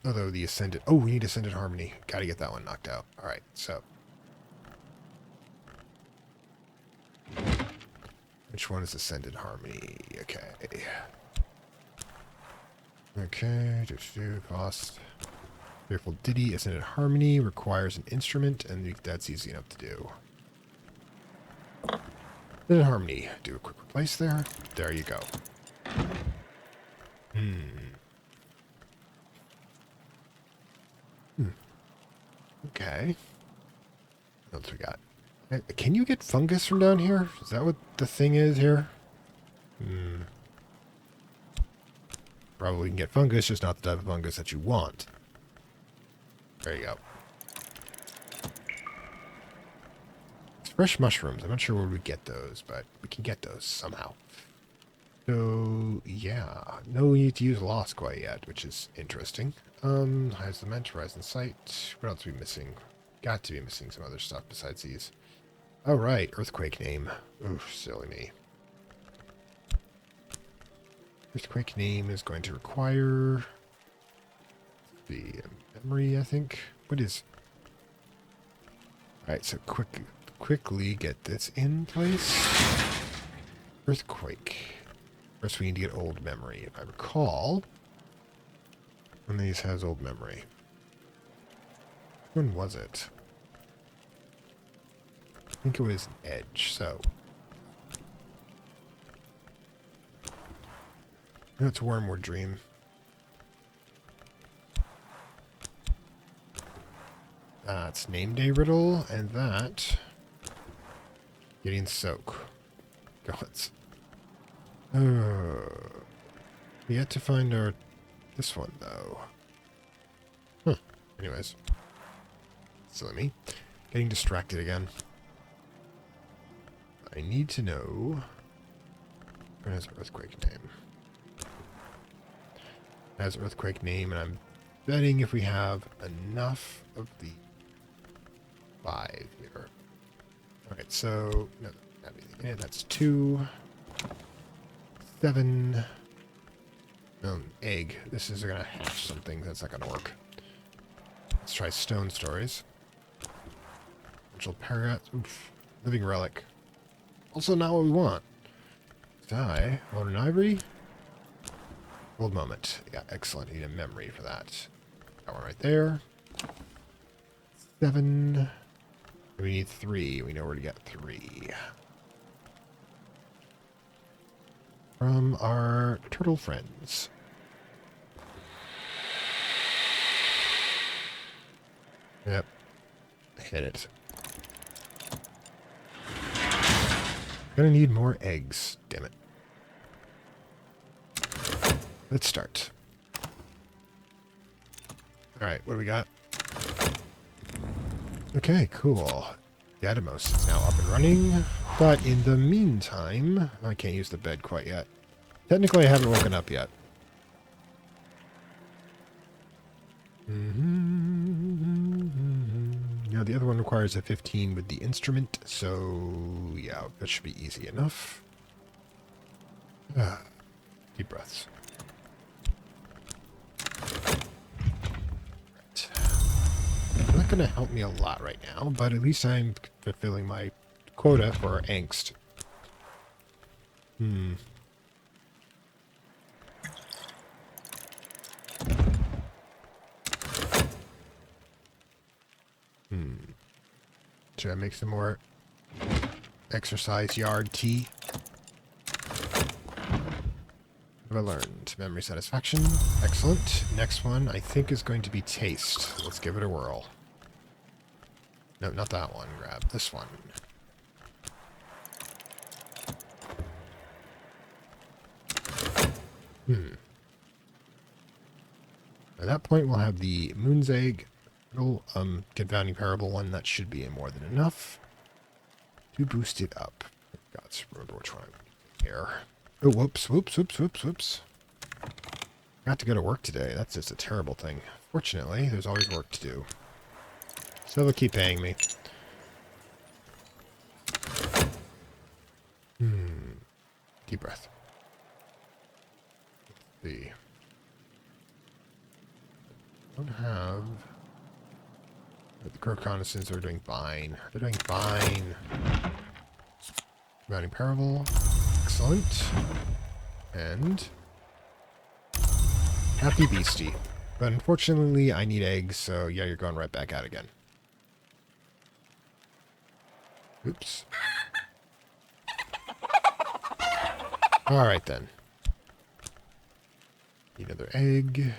Although the ascended. Oh, we need ascended harmony. Got to get that one knocked out. All right, so which one is ascended harmony? Okay. Okay, cost. Fearful Ditty, Ascended Harmony, requires an instrument, and that's easy enough to do. Ascended Harmony, do a quick replace there. There you go. Okay. What else we got? Can you get fungus from down here? Is that what the thing is here? Probably can get fungus, just not the type of fungus that you want. There you go. It's fresh mushrooms. I'm not sure where we get those, but we can get those somehow. So, yeah. No need to use Lost quite yet, which is interesting. Highest Lament, Horizon Sight. What else are we missing? Got to be missing some other stuff besides these. Oh, right. Earthquake name. Oof, silly me. Earthquake name is going to require the memory, I think. What is... Alright, so quickly get this in place. Earthquake. First we need to get old memory. If I recall, one of these has old memory. When was it? I think it was Edge, so... It's Wormwood Dream. That's Name Day Riddle, and that... Getting Soak. Gods. We yet to find our... This one, though. Huh. Anyways. Silly me. Getting distracted again. I need to know... Where has Earthquake name? Has Earthquake name, and I'm betting if we have enough of the 5 here. Alright, so no, not anything in it. That's 2, 7. Egg. This is gonna hatch something. That's not gonna work. Let's try Stone Stories. Potential Paragot. Oof. Living Relic. Also not what we want. Die. Modern Ivory. Old Moment. Yeah, excellent. Need a memory for that. Got one right there. 7. We need 3. We know where to get 3. From our turtle friends. Yep. Hit it. Gonna need more eggs. Damn it. Let's start. Alright, what do we got? Okay, cool. Datamos is now up and running, but in the meantime, I can't use the bed quite yet. Technically, I haven't woken up yet. Now, the other one requires a 15 with the instrument, so yeah, that should be easy enough. Deep breaths. Right. Not going to help me a lot right now, but at least I'm fulfilling my quota for angst. Should I make some more exercise yard tea? What have I learned? Memory satisfaction. Excellent. Next one, I think, is going to be taste. Let's give it a whirl. No, not that one. Grab this one. At that point, we'll have the Moon's Egg. Little, confounding parable one. That should be more than enough to boost it up. God, remember which one I'm here. Oh, whoops, whoops, whoops, whoops, whoops. Got to go to work today. That's just a terrible thing. Fortunately, there's always work to do. So they'll keep paying me. Deep breath. Let's see. I don't have... The reconnaissance are doing fine. They're doing fine. Mounting parable. Excellent. And... Happy Beastie. But unfortunately, I need eggs, so yeah, you're going right back out again. Oops. Alright then. Need another egg.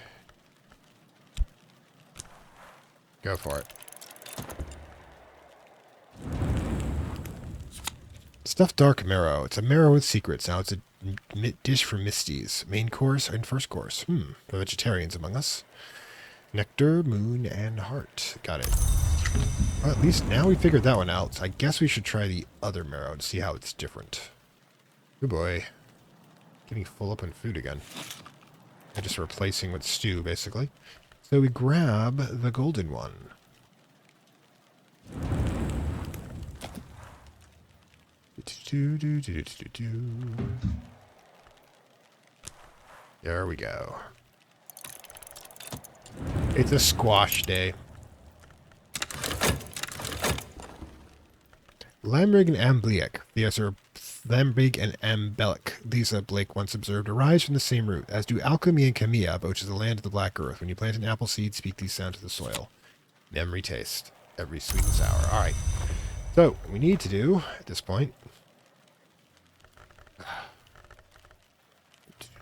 Go for it. Stuffed dark marrow. It's a marrow with secrets. Now it's a dish for Misties. Main course and first course. For vegetarians among us. Nectar, moon, and heart. Got it. Well, at least now we figured that one out. So I guess we should try the other marrow to see how it's different. Good boy. Getting full up on food again. I'm just replacing with stew, basically. So we grab the golden one. There we go. It's a squash day. Lamrig and Ambliac. These are Lamrig and Ambelic. These, Blake once observed, arise from the same root, as do alchemy and Camilla, which is the land of the black earth. When you plant an apple seed, speak these sounds to the soil. Memory taste. Every sweet and sour. Alright. So, what we need to do, at this point...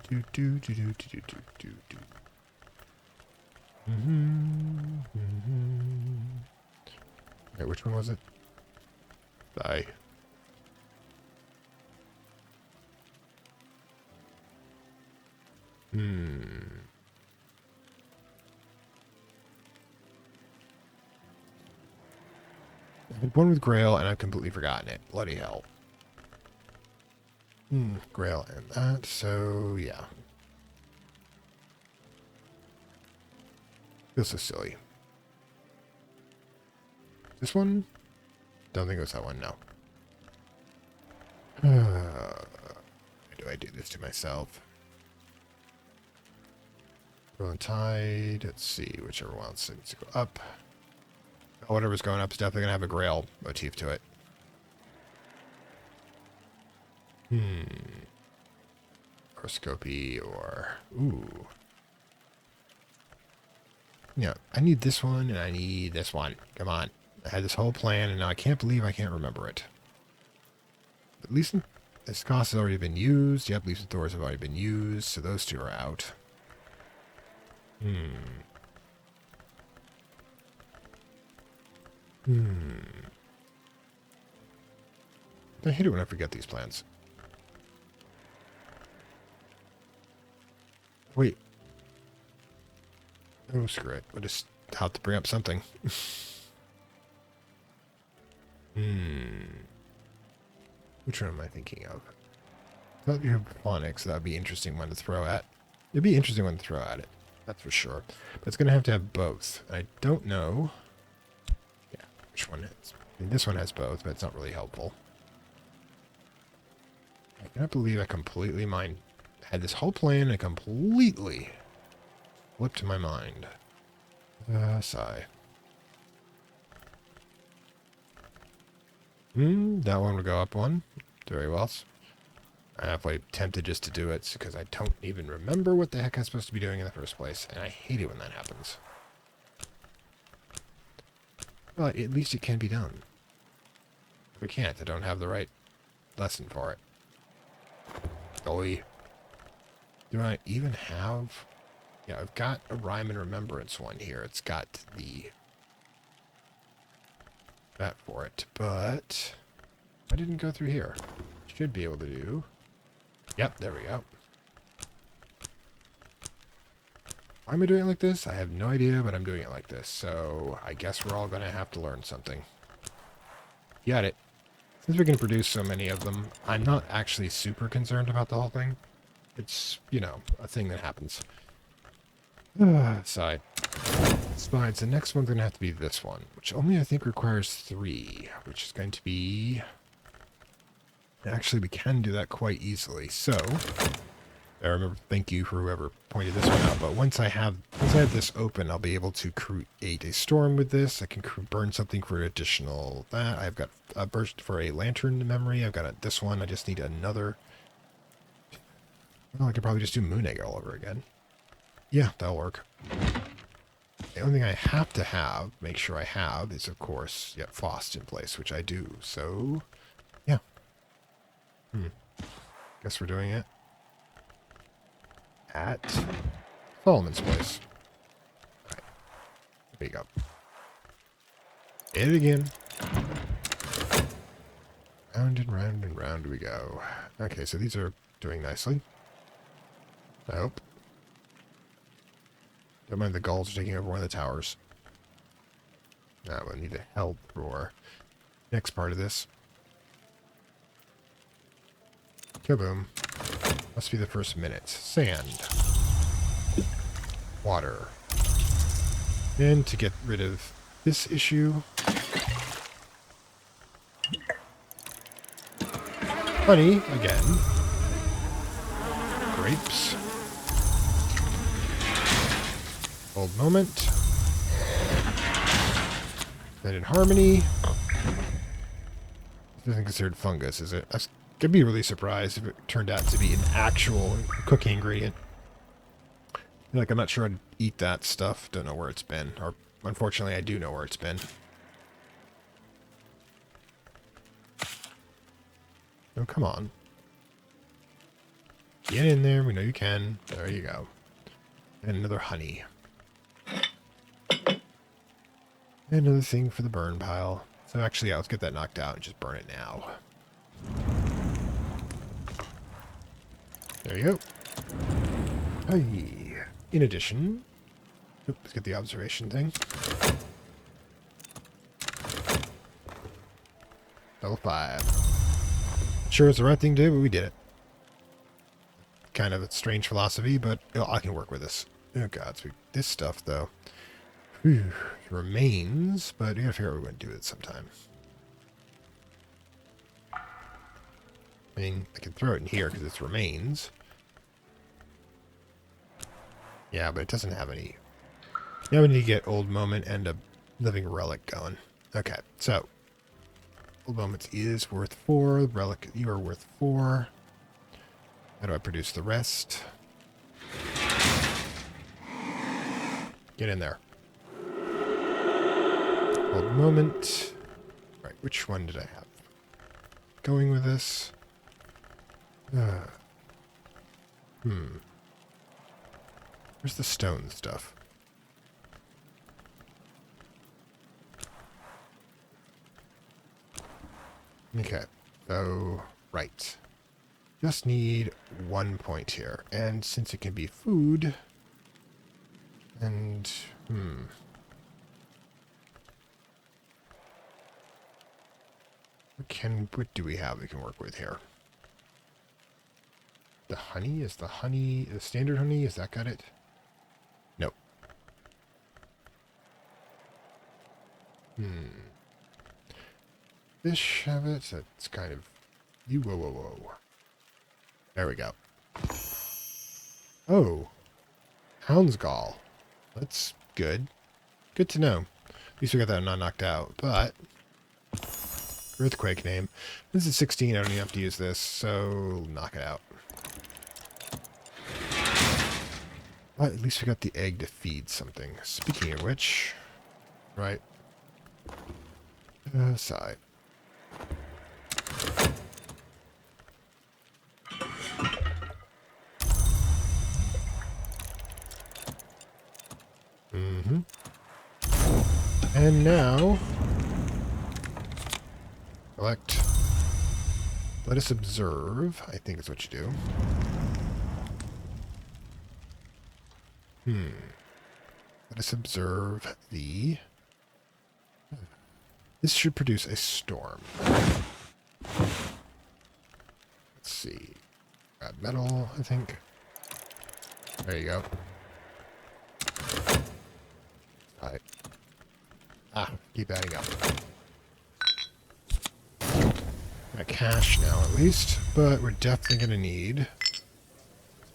Okay, which one was it? Die. I had one with Grail, and I've completely forgotten it. Bloody hell. Grail and that, so yeah. Feels so silly. This one? Don't think it was that one, no. Why do I do this to myself? Rolling Tide. Let's see, whichever one else needs to go up. Oh, whatever's going up is definitely going to have a Grail motif to it. Horoscopy or... Ooh. Yeah, I need this one and I need this one. Come on. I had this whole plan and now I can't believe I can't remember it. At least this cost has already been used. Yep, Leaves and Thorns have already been used, so those two are out. I hate it when I forget these plans. Wait. Oh, screw it. We'll just have to bring up something. Which one am I thinking of? I thought you have phonics. That would be an interesting one to throw at. It'd be an interesting one to throw at it. That's for sure. But it's going to have both. I don't know. Yeah, which one is. I mean, this one has both, but it's not really helpful. I cannot believe I completely had this whole plan and completely flipped my mind. Sigh. That one would go up one. Very well. I'm halfway tempted just to do it because I don't even remember what the heck I'm supposed to be doing in the first place, and I hate it when that happens. But at least it can be done. If we can't, I don't have the right lesson for it. Oi. Do I even have... Yeah, I've got a rhyme and remembrance one here. It's got that for it, but I didn't go through here. Should be able to do... Yep, there we go. Why am I doing it like this? I have no idea, but I'm doing it like this. So I guess we're all going to have to learn something. Got it. Since we can produce so many of them, I'm not actually super concerned about the whole thing. It's, you know, a thing that happens. Side. It's fine. So the next one's going to have to be this one, which only I think requires 3, which is going to be... Actually, we can do that quite easily. So, I remember, thank you for whoever pointed this one out, but once I have this open, I'll be able to create a storm with this. I can burn something for additional that. I've got a burst for a lantern memory. I've got this one. I just need another. Well, I could probably just do moon egg all over again. Yeah, that'll work. The only thing I have to make sure I have, is, of course, Fost in place, which I do. So, yeah. Guess we're doing it at Solomon's place. All right. There you go. Hit it again. Round and round we go. Okay, so these are doing nicely. I hope. Don't mind the gulls taking over one of the towers. Now we'll need to help for next part of this. Kaboom. Must be the first minute. Sand. Water. And to get rid of this issue... honey, again. Grapes. Old moment. Then in harmony. This isn't considered fungus, is it? I'd be really surprised if it turned out to be an actual cooking ingredient. Like, I'm not sure I'd eat that stuff. Don't know where it's been. Or, unfortunately, I do know where it's been. Oh, come on. Get in there. We know you can. There you go. And another honey. And another thing for the burn pile. So actually, yeah, let's get that knocked out and just burn it now. There you go. Hey. In addition... Oop, let's get the observation thing. Level 5. Sure it's the right thing to do, but we did it. Kind of a strange philosophy, but I can work with this. Oh god, this stuff, though. Whew, remains, but you gotta figure out what we're going to do with it sometime. I mean, I can throw it in here because it's remains. Yeah, but it doesn't have any. Now we need to get old moment and a living relic going. Okay, so old moment is worth 4. Relic, you are worth 4. How do I produce the rest? Get in there. Old moment. Right, which one did I have? Going with this. Where's the stone stuff? Okay, so, right. Just need 1 point here. And since it can be food, and, What do we have we can work with here? The honey? Is the honey the standard honey? Is that got it? Nope. Fish have it? That's kind of... Whoa, whoa, whoa. There we go. Oh. Hound's gall. That's good. Good to know. At least we got that not knocked out, but... Earthquake name. This is 16, I don't even have to use this, so knock it out. But at least we got the egg to feed something. Speaking of which... Right. Side. And now... Select. Let us observe, I think is what you do. Let us observe the... This should produce a storm. Let's see. Got metal, I think. There you go. Alright. Keep adding up. Got cash now at least, but we're definitely going to need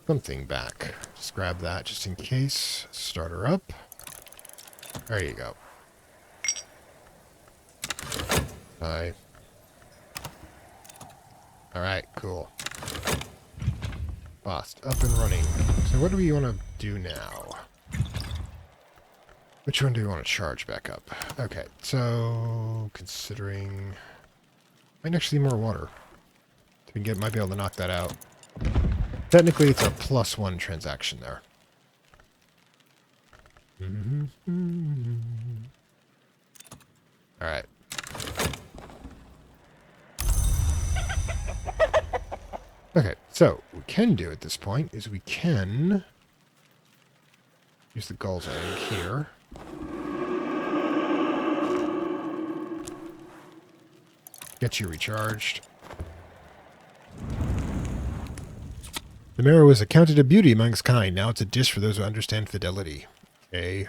something back. Just grab that just in case. Start her up. There you go. Hi. Alright, cool. Fast, up and running. So what do we want to do now? Which one do we want to charge back up? Okay, so considering... Might actually need more water. We might be able to knock that out. Technically, it's a +1 transaction there. Alright. Okay, so what we can do at this point is we can use the gull's egg here. Get you recharged. The marrow was accounted a beauty amongst kind. Now it's a dish for those who understand fidelity. Okay.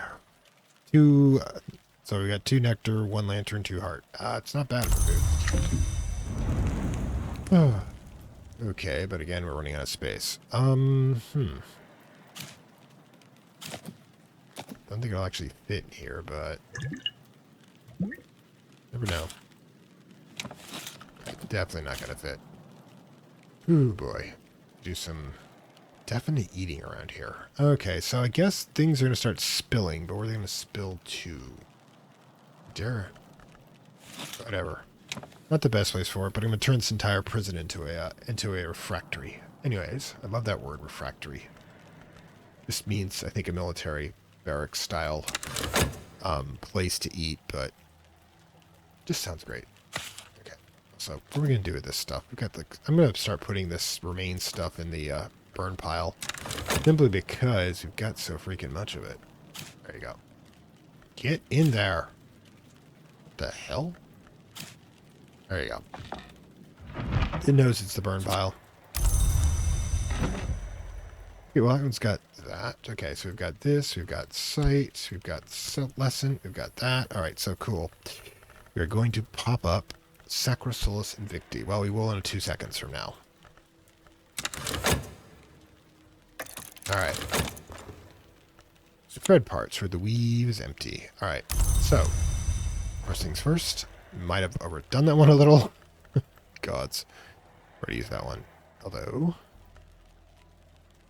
So we got 2 nectar, 1 lantern, 2 heart. It's not bad for food. Okay, but again, we're running out of space. Don't think it'll actually fit in here, but... Never know. Definitely not gonna fit. Ooh, boy. Do some definite eating around here. Okay, so I guess things are gonna start spilling, but where are they gonna spill to? Whatever. Not the best place for it, but I'm gonna turn this entire prison into a refractory. Anyways, I love that word, refractory. This means, I think, a military barracks style place to eat, but just sounds great. So what are we going to do with this stuff? We've got I'm going to start putting this remains stuff in the burn pile. Simply because we've got so freaking much of it. There you go. Get in there. What the hell? There you go. It knows it's the burn pile. Okay, well, that one's got that. Okay, so we've got this. We've got sight. We've got lesson. We've got that. All right, so cool. We're going to pop up Sacra Solus Invicti. Well, we will in 2 seconds from now. Alright. Thread parts where the weave is empty. Alright, so first things first. Might have overdone that one a little. Gods. Where to use that one? Although,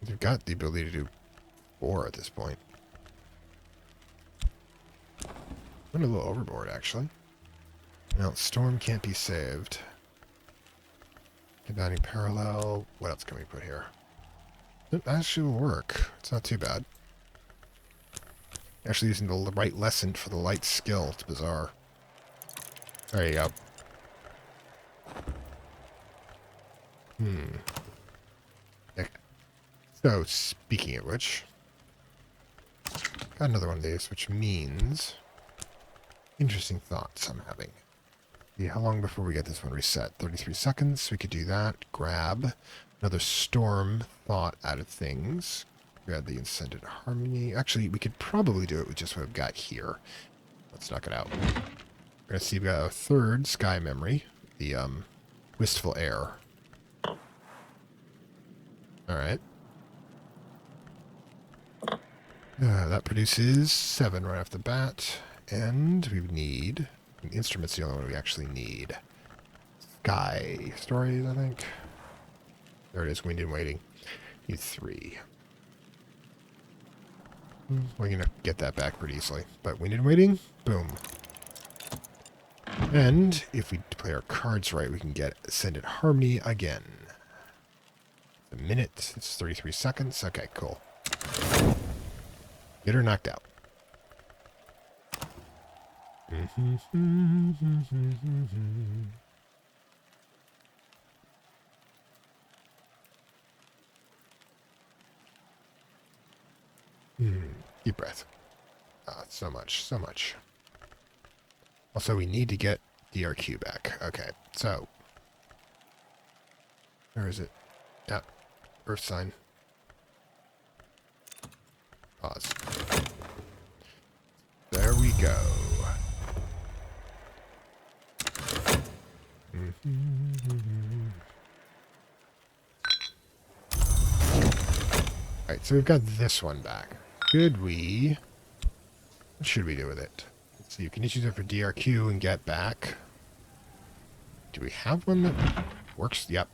we've got the ability to do 4 at this point. Went a little overboard, actually. Now, storm can't be saved. Combining parallel. What else can we put here? It actually will work. It's not too bad. Actually using the right lesson for the light skill. It's bizarre. There you go. So, speaking of which, got another one of these, which means interesting thoughts I'm having. See, how long before we get this one reset? 33 seconds. We could do that. Grab another storm thought out of things. Grab the Incended Harmony. Actually, we could probably do it with just what we've got here. Let's knock it out. We're going to see we've got a third sky memory. The Wistful Air. Alright. That produces 7 right off the bat. And we need... The instrument's the only one we actually need. Sky stories, I think. There it is, Wind and Waiting. Need 3. We're going to get that back pretty easily. But Wind and Waiting, boom. And if we play our cards right, we can get Ascended Harmony again. A minute, it's 33 seconds. Okay, cool. Get her knocked out. Deep breath. So much, so much. Also, we need to get DRQ back. Okay, so. Where is it? Yep. Earth sign. Pause. There we go. Alright, so we've got this one back. Should we... What should we do with it? Let's see, you can use it for DRQ and get back. Do we have one that works? Yep.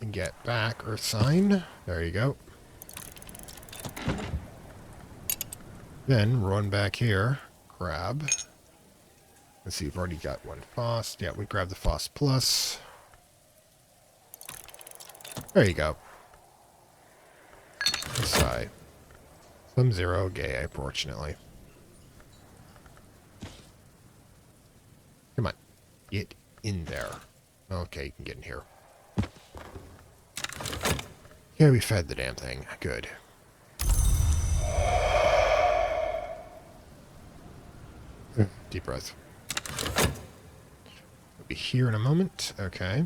And get back Earth sign. There you go. Then run back here. Grab. Let's see, we've already got one FOSS. Yeah, we grab the FOSS plus. There you go. Side. Some 0, gay, unfortunately. Come on. Get in there. Okay, you can get in here. Yeah, we fed the damn thing. Good. Deep breath. We'll be here in a moment. Okay.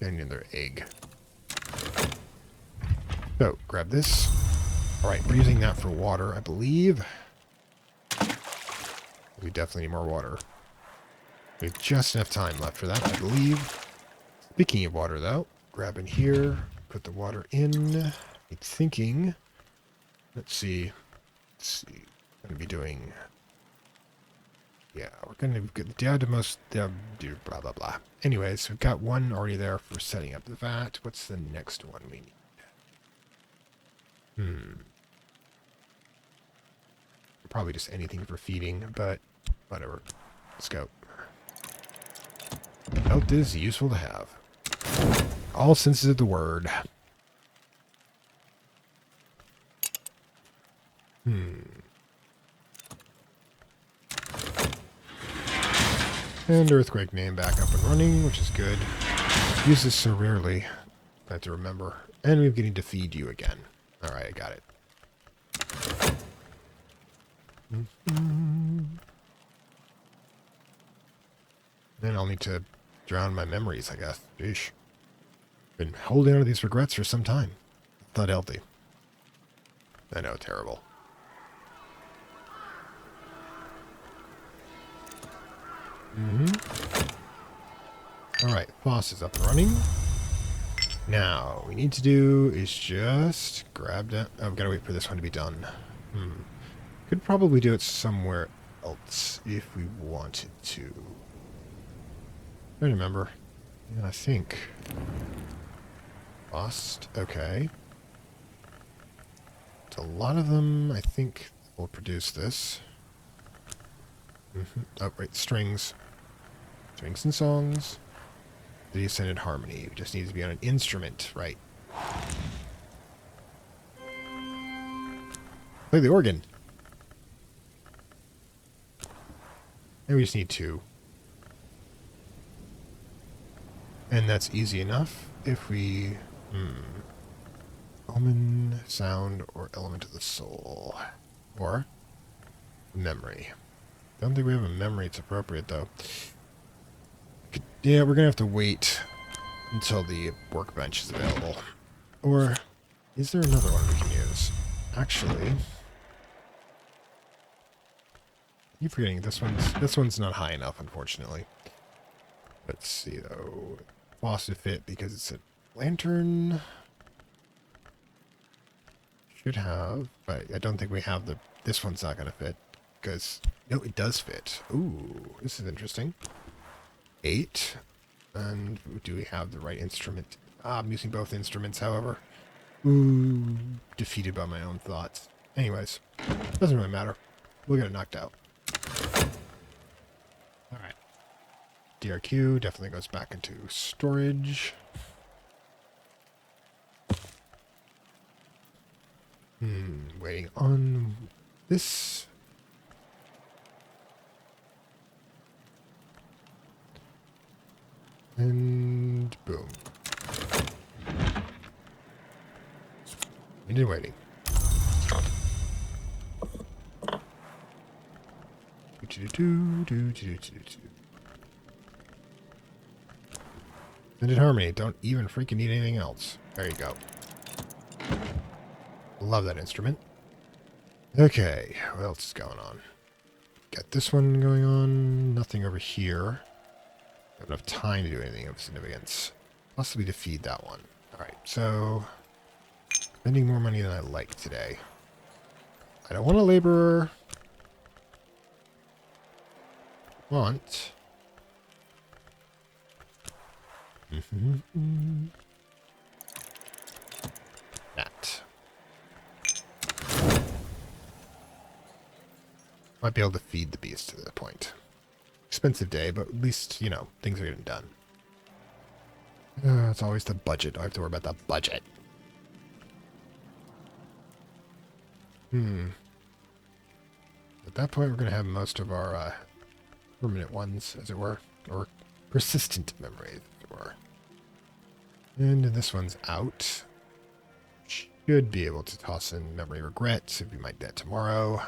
Getting another egg. So, grab this. Alright, we're using that for water, I believe. We definitely need more water. We have just enough time left for that, I believe. Speaking of water, though, grab in here, put the water in. I'm thinking, let's see. We're going to be doing, yeah, we're going to get down to most, do blah, blah, blah. Anyways, we've got one already there for setting up the vat. What's the next one we need? Probably just anything for feeding, but whatever. Let's go. Belt is useful to have. All senses of the word. And earthquake name back up and running, which is good. Use this so rarely. I have to remember. And we're getting to feed you again. Alright, I got it. Then I'll need to drown my memories, I guess. Sheesh. Been holding on to these regrets for some time. Not healthy. I know, terrible. Alright, FOSS is up and running. Now, what we need to do is just grab that. Oh, we've got to wait for this one to be done. Could probably do it somewhere else if we wanted to. I don't remember. Yeah, I think. Lost. Okay. It's a lot of them, I think, will produce this. Oh, right, strings. Strings and songs. The Ascended Harmony. It just needs to be on an instrument, right? Play the organ. And we just need 2. And that's easy enough if we... Omen, sound, or element of the soul. Or memory. Don't think we have a memory that's appropriate, though. Yeah, we're going to have to wait until the workbench is available. Or is there another one we can use? Actually, keep forgetting this one's not high enough, unfortunately. Let's see though. Lost to fit because it's a lantern. Should have, but I don't think we have the. This one's not going to fit because no, it does fit. Ooh, this is interesting. 8, and do we have the right instrument? I'm using both instruments, however. Ooh, defeated by my own thoughts. Anyways, doesn't really matter. We'll get it knocked out. Alright. DRQ definitely goes back into storage. Waiting on this. And boom. Ended waiting. Ended harmony. Don't even freaking need anything else. There you go. Love that instrument. Okay, what else is going on? Got this one going on. Nothing over here. Have enough time to do anything of significance. Possibly to feed that one. Alright, so spending more money than I like today. I don't want a laborer. Want. That. Might be able to feed the beast to the point. Expensive day, but at least, you know, things are getting done. It's always the budget. I have to worry about the budget. At that point, we're going to have most of our permanent ones, as it were. Or persistent memories, as it were. And this one's out. Should be able to toss in memory regrets if we might do that tomorrow.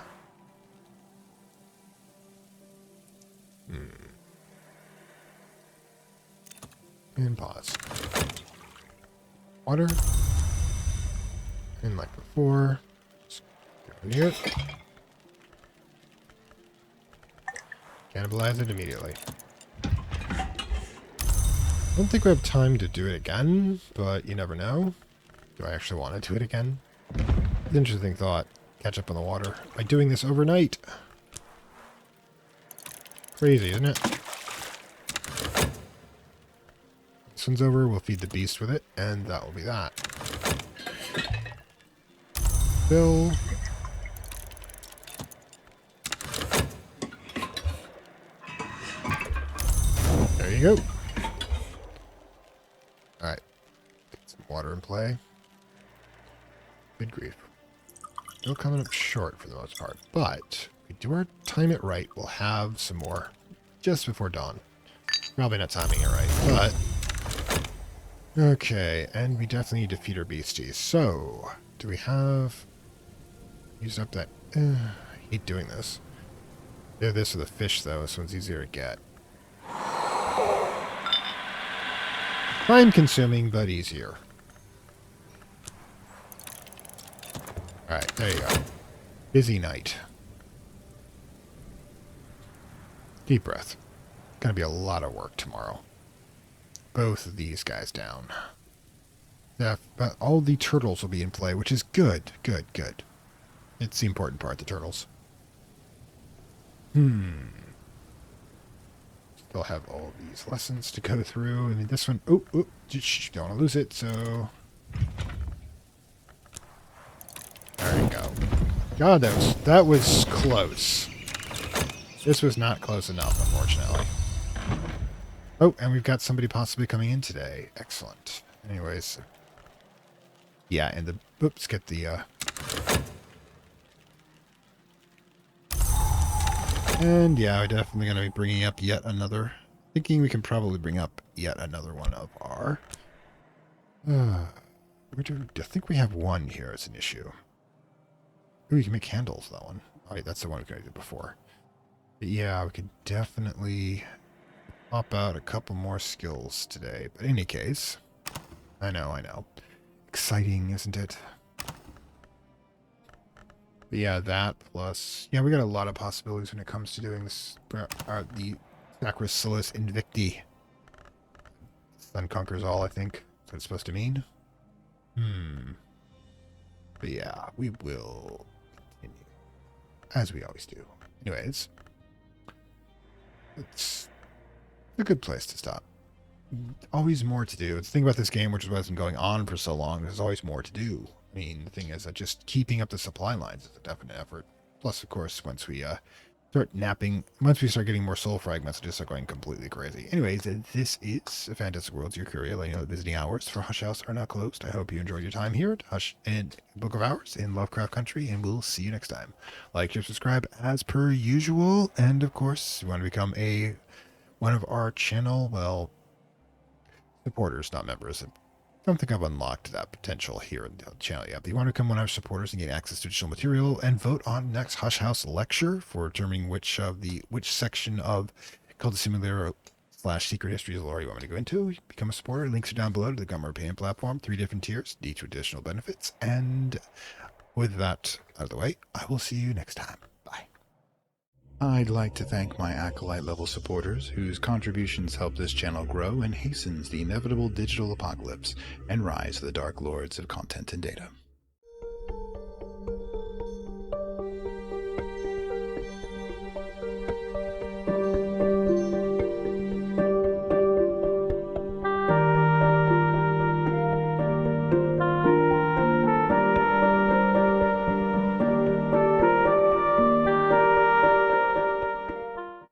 And pause. Water. And like before. Just go in here. Cannibalize it immediately. I don't think we have time to do it again, but you never know. Do I actually want to do it again? Interesting thought. Catch up on the water. By doing this overnight. Crazy, isn't it? This one's over. We'll feed the beast with it, and that will be that. Fill. There you go. Alright. Get some water in play. Good grief. Still coming up short for the most part, but if we do our time it right, we'll have some more just before dawn. Probably not timing it right, but... Okay, and we definitely need to feed our beasties. So, do we have... Use up that... I hate doing this. Do this with a fish, though. This one's easier to get. Time-consuming, but easier. Alright, there you go. Busy night. Deep breath. Gonna be a lot of work tomorrow. Both of these guys down. Yeah, but all the turtles will be in play, which is good. Good, good. It's the important part, the turtles. Still have all of these lessons to go through. I mean, this one... Oh, don't want to lose it, so... There you go. God, that was close. This was not close enough, unfortunately. Oh, and we've got somebody possibly coming in today. Excellent. Anyways. Yeah, and the... Oops, get the... And yeah, we're definitely going to be bringing up yet another Thinking we can probably bring up yet another one of our... I think we have one here as an issue. Ooh, we can make candles, that one. Alright, that's the one we created before. But yeah, we could definitely pop out a couple more skills today. But in any case, I know. Exciting, isn't it? But yeah, that plus... Yeah, we got a lot of possibilities when it comes to doing this. The Sacrisilis Invicti. Sun conquers all, I think. That's what it's supposed to mean. But yeah, we will continue. As we always do. Anyways. It's a good place to stop. Always more to do. It's the thing about this game, which is why it's been going on for so long, there's always more to do. I mean, the thing is that just keeping up the supply lines is a definite effort. Plus, of course, once we start getting more soul fragments, it'll just start going completely crazy. Anyways, this is Fantastic Worlds, your Curia, letting you know that visiting hours for Hush House are now closed. I hope you enjoyed your time here at Hush and Book of Hours in Lovecraft Country, and we'll see you next time. Like, share, subscribe as per usual, and of course, you want to become one of our channel, well, supporters, not members. I don't think I've unlocked that potential here in the channel yet. But you want to become one of our supporters and get access to additional material and vote on next Hush House lecture for determining which section of Cultist Simulator / Secret Histories lore you want me to go into. Become a supporter. Links are down below to the Gummer payment platform. 3 different tiers, each with additional benefits. And with that out of the way, I will see you next time. Bye. I'd like to thank my Acolyte level supporters whose contributions help this channel grow and hastens the inevitable digital apocalypse and rise of the Dark Lords of content and data.